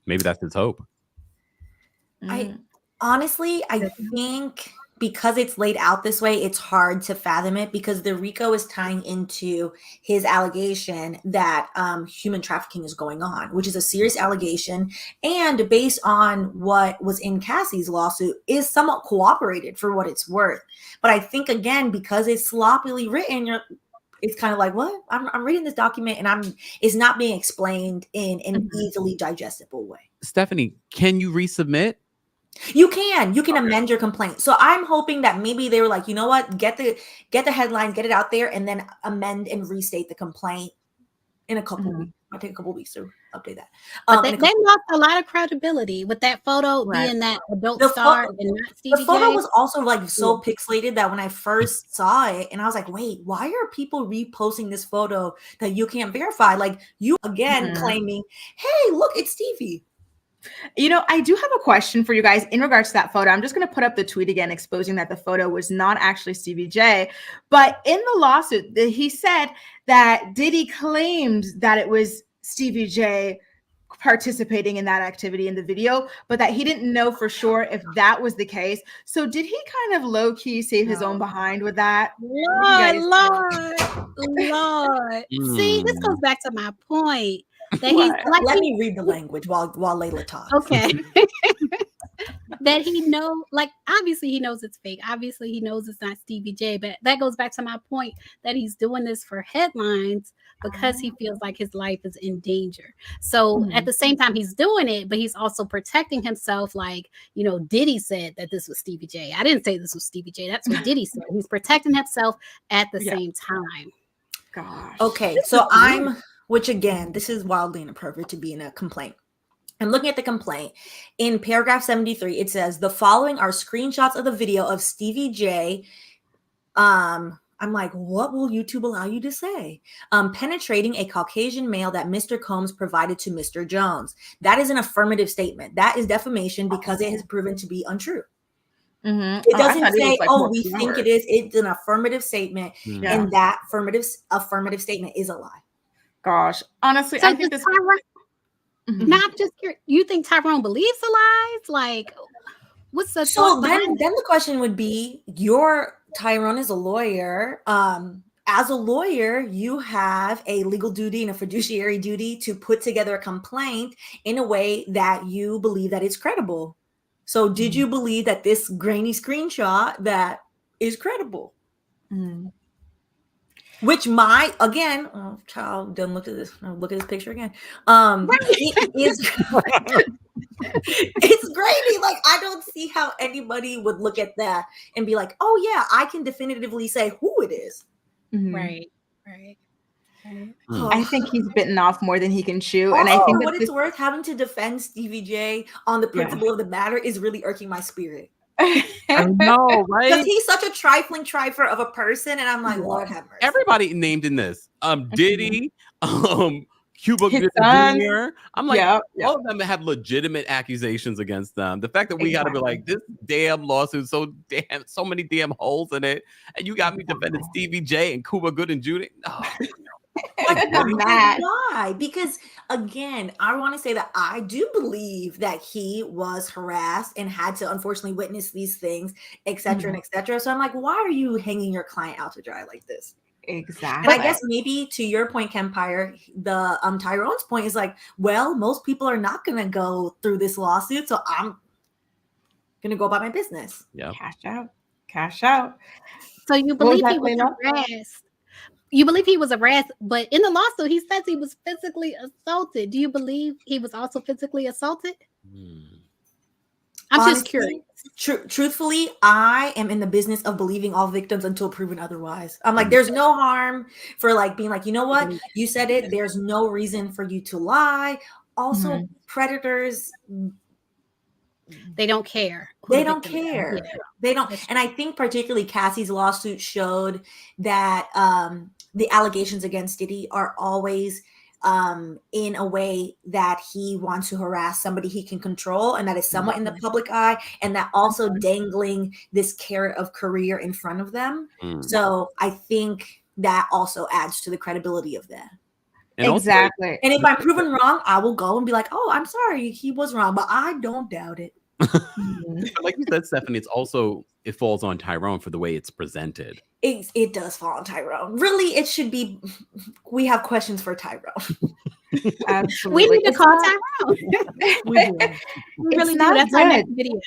Maybe that's his hope. I think because it's laid out this way, it's hard to fathom it, because the RICO is tying into his allegation that human trafficking is going on, which is a serious allegation. And based on what was in Cassie's lawsuit, is somewhat cooperated for what it's worth. But I think, again, because it's sloppily written, it's kind of like, what? I'm reading this document and it's not being explained in an easily digestible way. Stephanie, can you resubmit? You can amend your complaint. So I'm hoping that maybe they were like, you know what, get the headlines, get it out there, and then amend and restate the complaint in a couple weeks. Might take a couple weeks to update that. But they lost a lot of credibility with that photo being that adult star and not Stevie The photo J. was also like so pixelated that when I first saw it, and I was like, wait, why are people reposting this photo that you can't verify? Like, you again claiming, hey, look, it's Stevie. You know, I do have a question for you guys in regards to that photo. I'm just going to put up the tweet again, exposing that the photo was not actually Stevie J. But in the lawsuit, he said that Diddy claimed that it was Stevie J participating in that activity in the video, but that he didn't know for sure if that was the case. So did he kind of low-key save his own behind with that? Lord. See, this goes back to my point. That he's like, let me read the language while Layla talks. Okay. That he like, obviously he knows it's fake. Obviously he knows it's not Stevie J, but that goes back to my point that he's doing this for headlines because he feels like his life is in danger. So at the same time he's doing it, but he's also protecting himself. Like, you know, Diddy said that this was Stevie J. I didn't say this was Stevie J. That's what Diddy said. He's protecting himself at the same time. Gosh. Okay, so which again, this is wildly inappropriate to be in a complaint. I'm looking at the complaint. In paragraph 73, it says, the following are screenshots of the video of Stevie J. I'm like, what will YouTube allow you to say? Penetrating a Caucasian male that Mr. Combs provided to Mr. Jones. That is an affirmative statement. That is defamation because it has proven to be untrue. It doesn't say, we think it is. It's an affirmative statement. And that affirmative statement is a lie. Gosh, honestly, so I think this. Not just you think Tyrone believes the lies? Like, what's the so then the question would be, your Tyrone is a lawyer. As a lawyer, you have a legal duty and a fiduciary duty to put together a complaint in a way that you believe that it's credible. So did you believe that this grainy screenshot that is credible? Which might, again, child, don't look at this. Look at this picture again. It is it's grainy. Like, I don't see how anybody would look at that and be like, oh yeah, I can definitively say who it is. Right. I think he's bitten off more than he can chew. And I think for what it's worth, having to defend Stevie J on the principle of the matter is really irking my spirit. I know, right? Because he's such a trifling trifer of a person, and I'm like, Lord have mercy. Everybody named in this. Diddy, Cuba His Gooding son. Jr. I'm like, all of them have legitimate accusations against them. The fact that we got to be like, this damn lawsuit, so many damn holes in it, and you got me defending Stevie J and Cuba Gooding Jr. Why? Because again, I want to say that I do believe that he was harassed and had to unfortunately witness these things, etc. and etc. So I'm like, why are you hanging your client out to dry like this? Exactly. And I guess maybe to your point, Kempire, the Tyrone's point is like, well, most people are not going to go through this lawsuit, so I'm going to go about my business. Yeah, cash out. So you believe he was harassed? You believe he was harassed, but in the lawsuit, he says he was physically assaulted. Do you believe he was also physically assaulted? I'm honestly, just curious. Truthfully, I am in the business of believing all victims until proven otherwise. I'm like, there's no harm for like being like, you know what? You said it. There's no reason for you to lie. Also, predators, they don't care. They don't care. Yeah. They don't. And I think particularly Cassie's lawsuit showed that the allegations against Diddy are always in a way that he wants to harass somebody he can control, and that is somewhat in the public eye, and that also dangling this carrot of career in front of them. So I think that also adds to the credibility of that. And exactly. Also, and if I'm proven wrong, I will go and be like, oh, I'm sorry, he was wrong, but I don't doubt it. Like you said, Stephanie, it falls on Tyrone for the way it's presented. It does fall on Tyrone. Really, it should be. We have questions for Tyrone. Absolutely. We need to call Tyrone. We really do. That's our next video.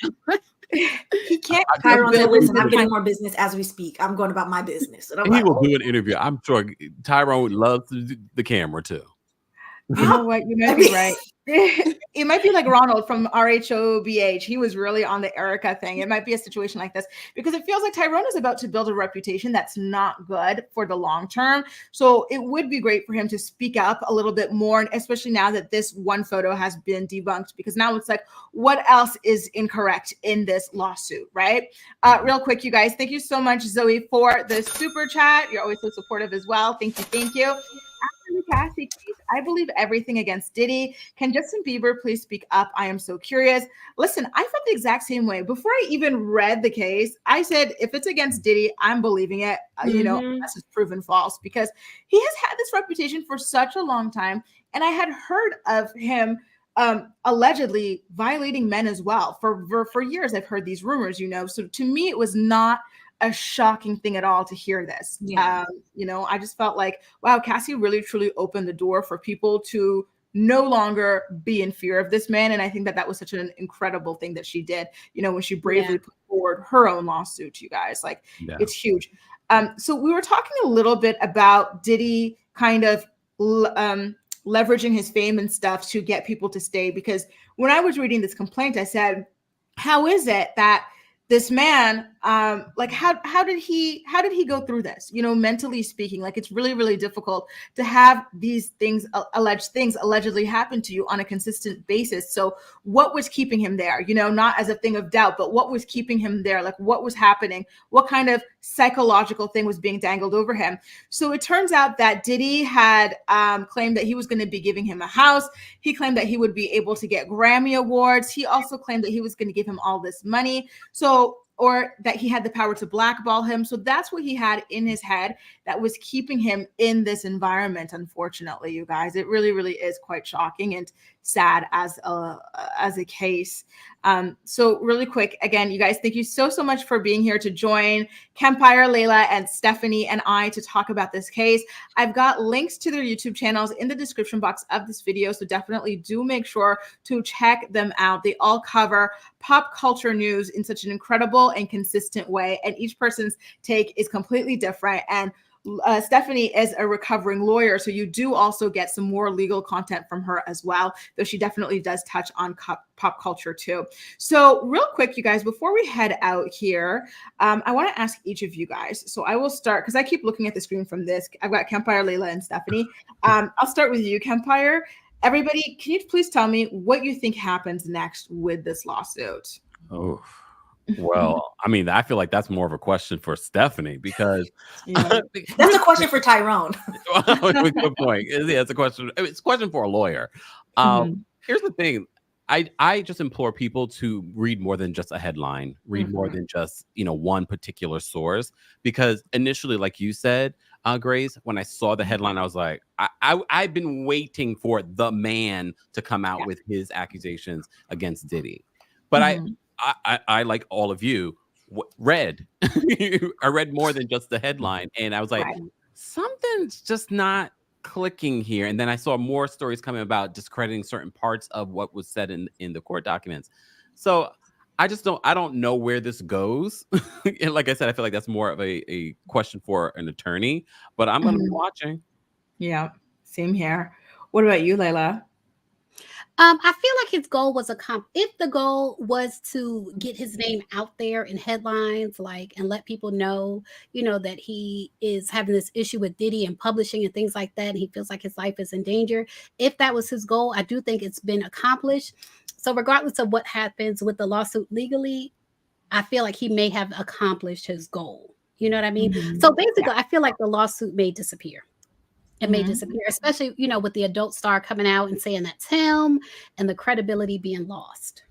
He can't. Tyrone said, listen, I'm getting more business as we speak. I'm going about my business. And he will do an interview. I'm sure Tyrone would love to do the camera too. You know what? You might be right. It might be like Ronald from RHOBH. He was really on the Erica thing. It might be a situation like this because it feels like Tyrone is about to build a reputation that's not good for the long term. So it would be great for him to speak up a little bit more, and especially now that this one photo has been debunked, because now it's like, what else is incorrect in this lawsuit, right? Real quick, you guys, thank you so much, Zoe, for the super chat. You're always so supportive as well. Thank you. Thank you. Cassie, I believe everything against Diddy. Can Justin Bieber please speak up? I am so curious. Listen, I felt the exact same way. Before I even read the case, I said, if it's against Diddy, I'm believing it. You know, unless it's proven false, because he has had this reputation for such a long time. And I had heard of him allegedly violating men as well. For years, I've heard these rumors, you know. So to me, it was not a shocking thing at all to hear this. You know, I just felt like, wow, Cassie really truly opened the door for people to no longer be in fear of this man. And I think that was such an incredible thing that she did, you know, when she bravely put forward her own lawsuit, you guys. Like, it's huge. So we were talking a little bit about Diddy kind of leveraging his fame and stuff to get people to stay, because when I was reading this complaint, I said, how is it that this man, like, how did he go through this? You know, mentally speaking, like, it's really, really difficult to have these things, allegedly happen to you on a consistent basis. So what was keeping him there? You know, not as a thing of doubt, but what was keeping him there? Like, what was happening? What kind of psychological thing was being dangled over him? So it turns out that Diddy had claimed that he was going to be giving him a house. He claimed that he would be able to get Grammy Awards. He also claimed that he was going to give him all this money. So or that he had the power to blackball him. So that's what he had in his head that was keeping him in this environment. Unfortunately, you guys, it really, really is quite shocking and sad as a case. So really quick, again, you guys, thank you so much for being here to join Campire, Layla, and Stephanie and I to talk about this case. I've got links to their YouTube channels in the description box of this video, so definitely do make sure to check them out. They all cover pop culture news in such an incredible and consistent way, and each person's take is completely different. And Stephanie is a recovering lawyer, so you do also get some more legal content from her as well, though she definitely does touch on pop culture too. So real quick, you guys, before we head out here, I want to ask each of you guys. So I will start, because I keep looking at the screen from this. I've got Campire, Layla, and Stephanie. I'll start with you, Campire. Everybody, can you please tell me what you think happens next with this lawsuit? Oh, well, I mean, I feel like that's more of a question for Stephanie, because Yeah. That's a question for Tyrone. Good point. Yeah, it's a question. It's a question for a lawyer. Here's the thing. I just implore people to read more than just a headline, read more than just, one particular source, because initially, like you said, Grace, when I saw the headline, I was like, I've been waiting for the man to come out with his accusations against Diddy. But I like all of you, read. I read more than just the headline, and I was like, something's just not clicking here. And then I saw more stories coming about discrediting certain parts of what was said in the court documents. So I don't know where this goes. And like I said, I feel like that's more of a question for an attorney, but I'm going to be watching. Yeah, same here. What about you, Layla? I feel like his goal was if the goal was to get his name out there in headlines, and let people know, that he is having this issue with Diddy and publishing and things like that, and he feels like his life is in danger. If that was his goal, I do think it's been accomplished. So regardless of what happens with the lawsuit legally, I feel like he may have accomplished his goal. You know what I mean? So basically, I feel like the lawsuit may disappear. It may disappear, especially, with the adult star coming out and saying that's him and the credibility being lost.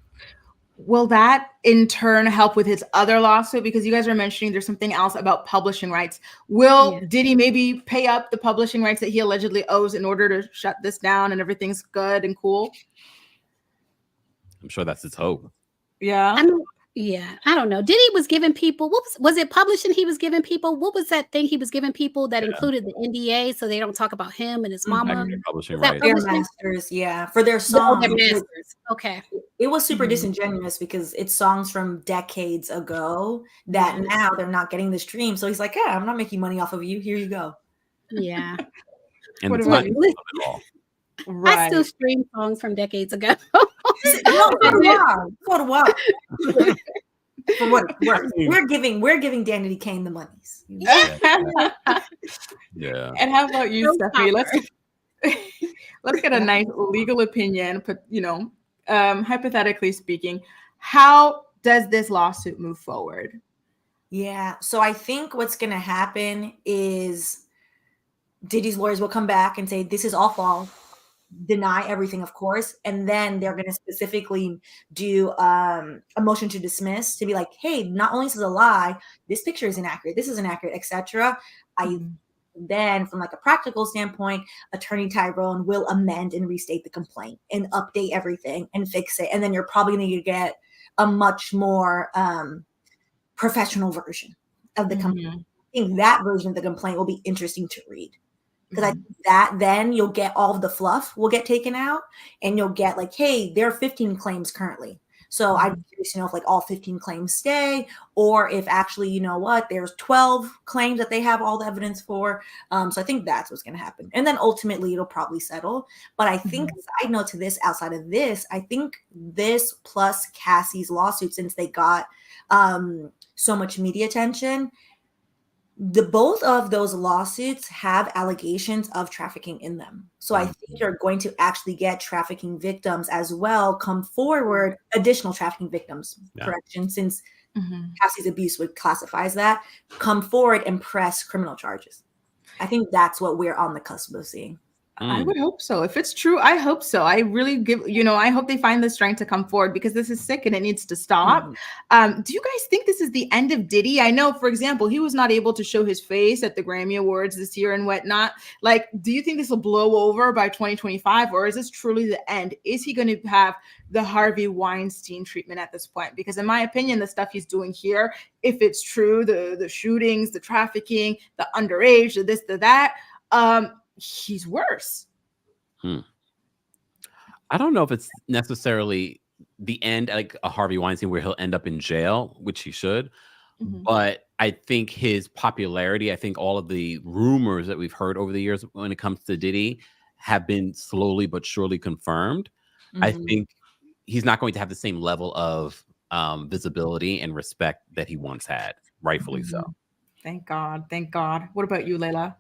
Will that in turn help with his other lawsuit? Because you guys are mentioning there's something else about publishing rights. Will Diddy maybe pay up the publishing rights that he allegedly owes in order to shut this down and everything's good and cool? I'm sure that's his hope. Yeah. I don't know. Diddy was giving people, was it publishing he was giving people? What was that thing he was giving people that included the NDA so they don't talk about him and his mama? Publishing Their masters, for their songs. Okay. It was super disingenuous because it's songs from decades ago that now they're not getting the stream. So he's like, yeah, I'm not making money off of you. Here you go. Yeah. And it's not at all. Right. I still stream songs from decades ago. For what we're giving Danity Kane the monies. Yeah. And how about you, Stephanie? Let's get a nice legal opinion. But hypothetically speaking, how does this lawsuit move forward? Yeah. So I think what's going to happen is Diddy's lawyers will come back and say this is all false. Deny everything, of course, and then they're going to specifically do a motion to dismiss to be like, hey, not only is this a lie, this picture is inaccurate, this is inaccurate, etc. Then from a practical standpoint, attorney Tyrone will amend and restate the complaint and update everything and fix it, and then you're probably going to get a much more professional version of the complaint. I think that version of the complaint will be interesting to read. Because I think that then you'll get all of the fluff will get taken out, and you'll get hey, there are 15 claims currently. So I'm curious to know if all 15 claims stay, or if actually, there's 12 claims that they have all the evidence for. So I think that's what's going to happen. And then ultimately it'll probably settle. But I think side note to this, outside of this, I think this plus Cassie's lawsuit, since they got so much media attention, both of those lawsuits have allegations of trafficking in them. So I think you're going to actually get trafficking victims as well come forward, additional trafficking victims, correction, since Cassie's abuse would classify as that, come forward and press criminal charges. I think that's what we're on the cusp of seeing. I would hope so. If it's true, I hope so. I really I hope they find the strength to come forward because this is sick and it needs to stop. Do you guys think this is the end of Diddy? I know, for example, he was not able to show his face at the Grammy Awards this year and whatnot. Like, do you think this will blow over by 2025 or is this truly the end? Is he going to have the Harvey Weinstein treatment at this point? Because in my opinion, the stuff he's doing here, if it's true, the shootings, the trafficking, the underage, the this, the that, he's worse. I don't know if it's necessarily the end, like a Harvey Weinstein where he'll end up in jail, which he should. But I think his popularity, I think all of the rumors that we've heard over the years when it comes to Diddy have been slowly but surely confirmed. I think he's not going to have the same level of visibility and respect that he once had, rightfully so. Thank God. Thank God. What about you, Layla?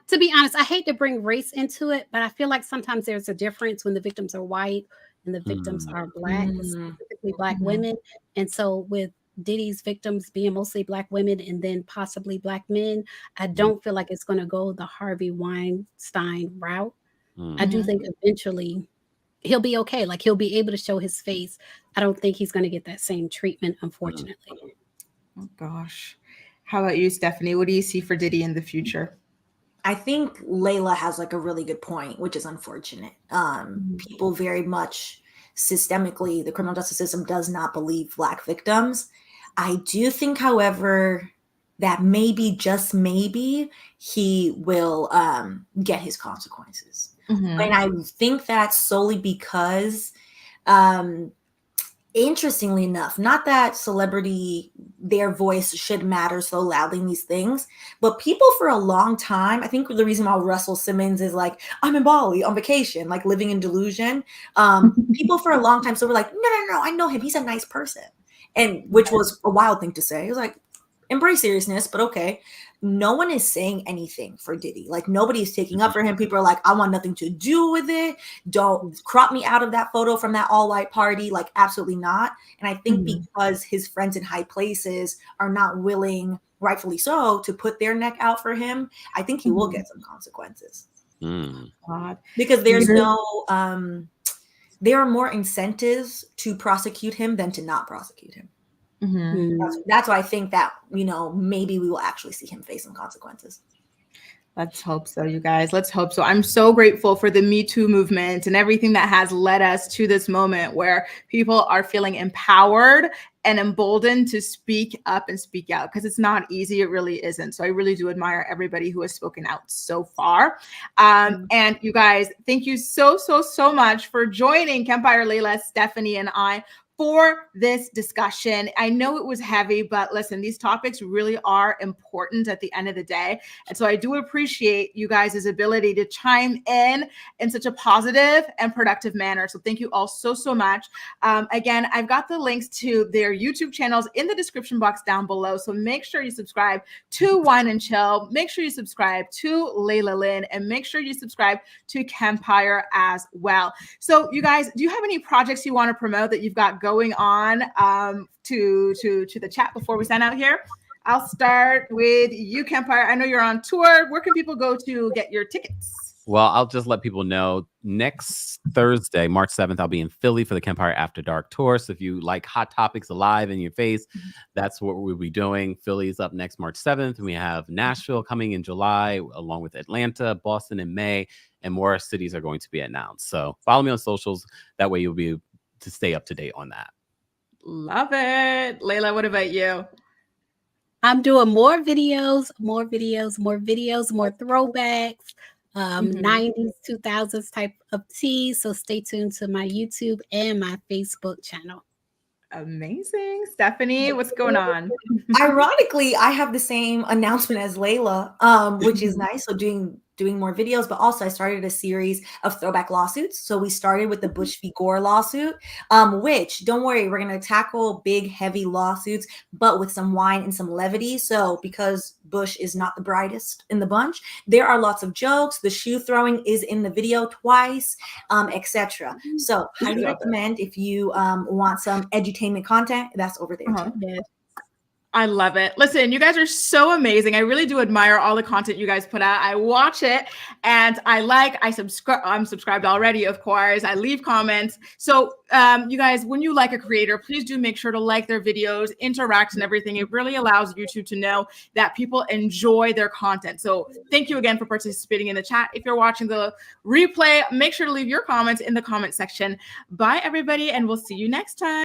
To be honest, I hate to bring race into it, but I feel like sometimes there's a difference when the victims are white and the victims are Black, specifically Black women. And so with Diddy's victims being mostly Black women and then possibly Black men, I don't feel like it's going to go the Harvey Weinstein route. I do think eventually he'll be okay. Like he'll be able to show his face. I don't think he's going to get that same treatment, unfortunately. Oh, gosh. How about you, Stephanie? What do you see for Diddy in the future? I think Layla has like a really good point, which is unfortunate. People very much systemically, the criminal justice system does not believe Black victims. I do think, however, that maybe, just maybe, he will get his consequences. And I think that's solely because, interestingly enough, not that celebrity, their voice should matter so loudly in these things, but people for a long time, I think the reason why Russell Simmons is like, I'm in Bali on vacation, like living in delusion. People for a long time, so we're like, no, I know him. He's a nice person. And which was a wild thing to say. It was like, embrace seriousness, but okay. No one is saying anything for Diddy. Like nobody is taking up for him. People are like, I want nothing to do with it. Don't crop me out of that photo from that all-white party. Like absolutely not. And I think because his friends in high places are not willing, rightfully so, to put their neck out for him, I think he will get some consequences. Because there's there are more incentives to prosecute him than to not prosecute him. That's why I think that, maybe we will actually see him face some consequences. Let's hope so, you guys. Let's hope so. I'm so grateful for the Me Too movement and everything that has led us to this moment where people are feeling empowered and emboldened to speak up and speak out, because it's not easy. It really isn't. So I really do admire everybody who has spoken out so far. And you guys, thank you so much for joining Kempire, Layla, Stephanie, and I for this discussion. I know it was heavy, but listen, these topics really are important at the end of the day. And so I do appreciate you guys' ability to chime in such a positive and productive manner. So thank you all so much. Again, I've got the links to their YouTube channels in the description box down below. So make sure you subscribe to Wine and Chill. Make sure you subscribe to Layla Lynn, and make sure you subscribe to Kempire as well. So you guys, do you have any projects you want to promote that you've got going on to the chat before we sign out here? I'll start with you, Kempire. I know you're on tour. Where can people go to get your tickets? Well, I'll just let people know next Thursday, March 7th, I'll be in Philly for the Kempire After Dark tour. So if you like hot topics alive in your face, that's what we'll be doing. Philly is up next March 7th. And we have Nashville coming in July, along with Atlanta, Boston in May, and more cities are going to be announced. So follow me on socials. That way you'll be able to stay up to date on that. Love it. Layla, what about you? I'm doing more videos, more throwbacks. 90s, 2000s type of teas. So stay tuned to my YouTube and my Facebook channel. Amazing. Stephanie, what's going on? Ironically, I have the same announcement as Layla, which is nice. So doing more videos, but also I started a series of throwback lawsuits. So we started with the Bush v. Gore lawsuit, which, don't worry, we're going to tackle big, heavy lawsuits, but with some wine and some levity. So because Bush is not the brightest in the bunch, there are lots of jokes. The shoe throwing is in the video twice, etc. So highly recommend if you want some edutainment content, that's over there too. I love it. Listen, you guys are so amazing. I really do admire all the content you guys put out. I watch it and I subscribe. I'm subscribed already, of course. I leave comments. So you guys, when you like a creator, please do make sure to like their videos, interact and everything. It really allows YouTube to know that people enjoy their content. So thank you again for participating in the chat. If you're watching the replay, make sure to leave your comments in the comment section. Bye, everybody, and we'll see you next time.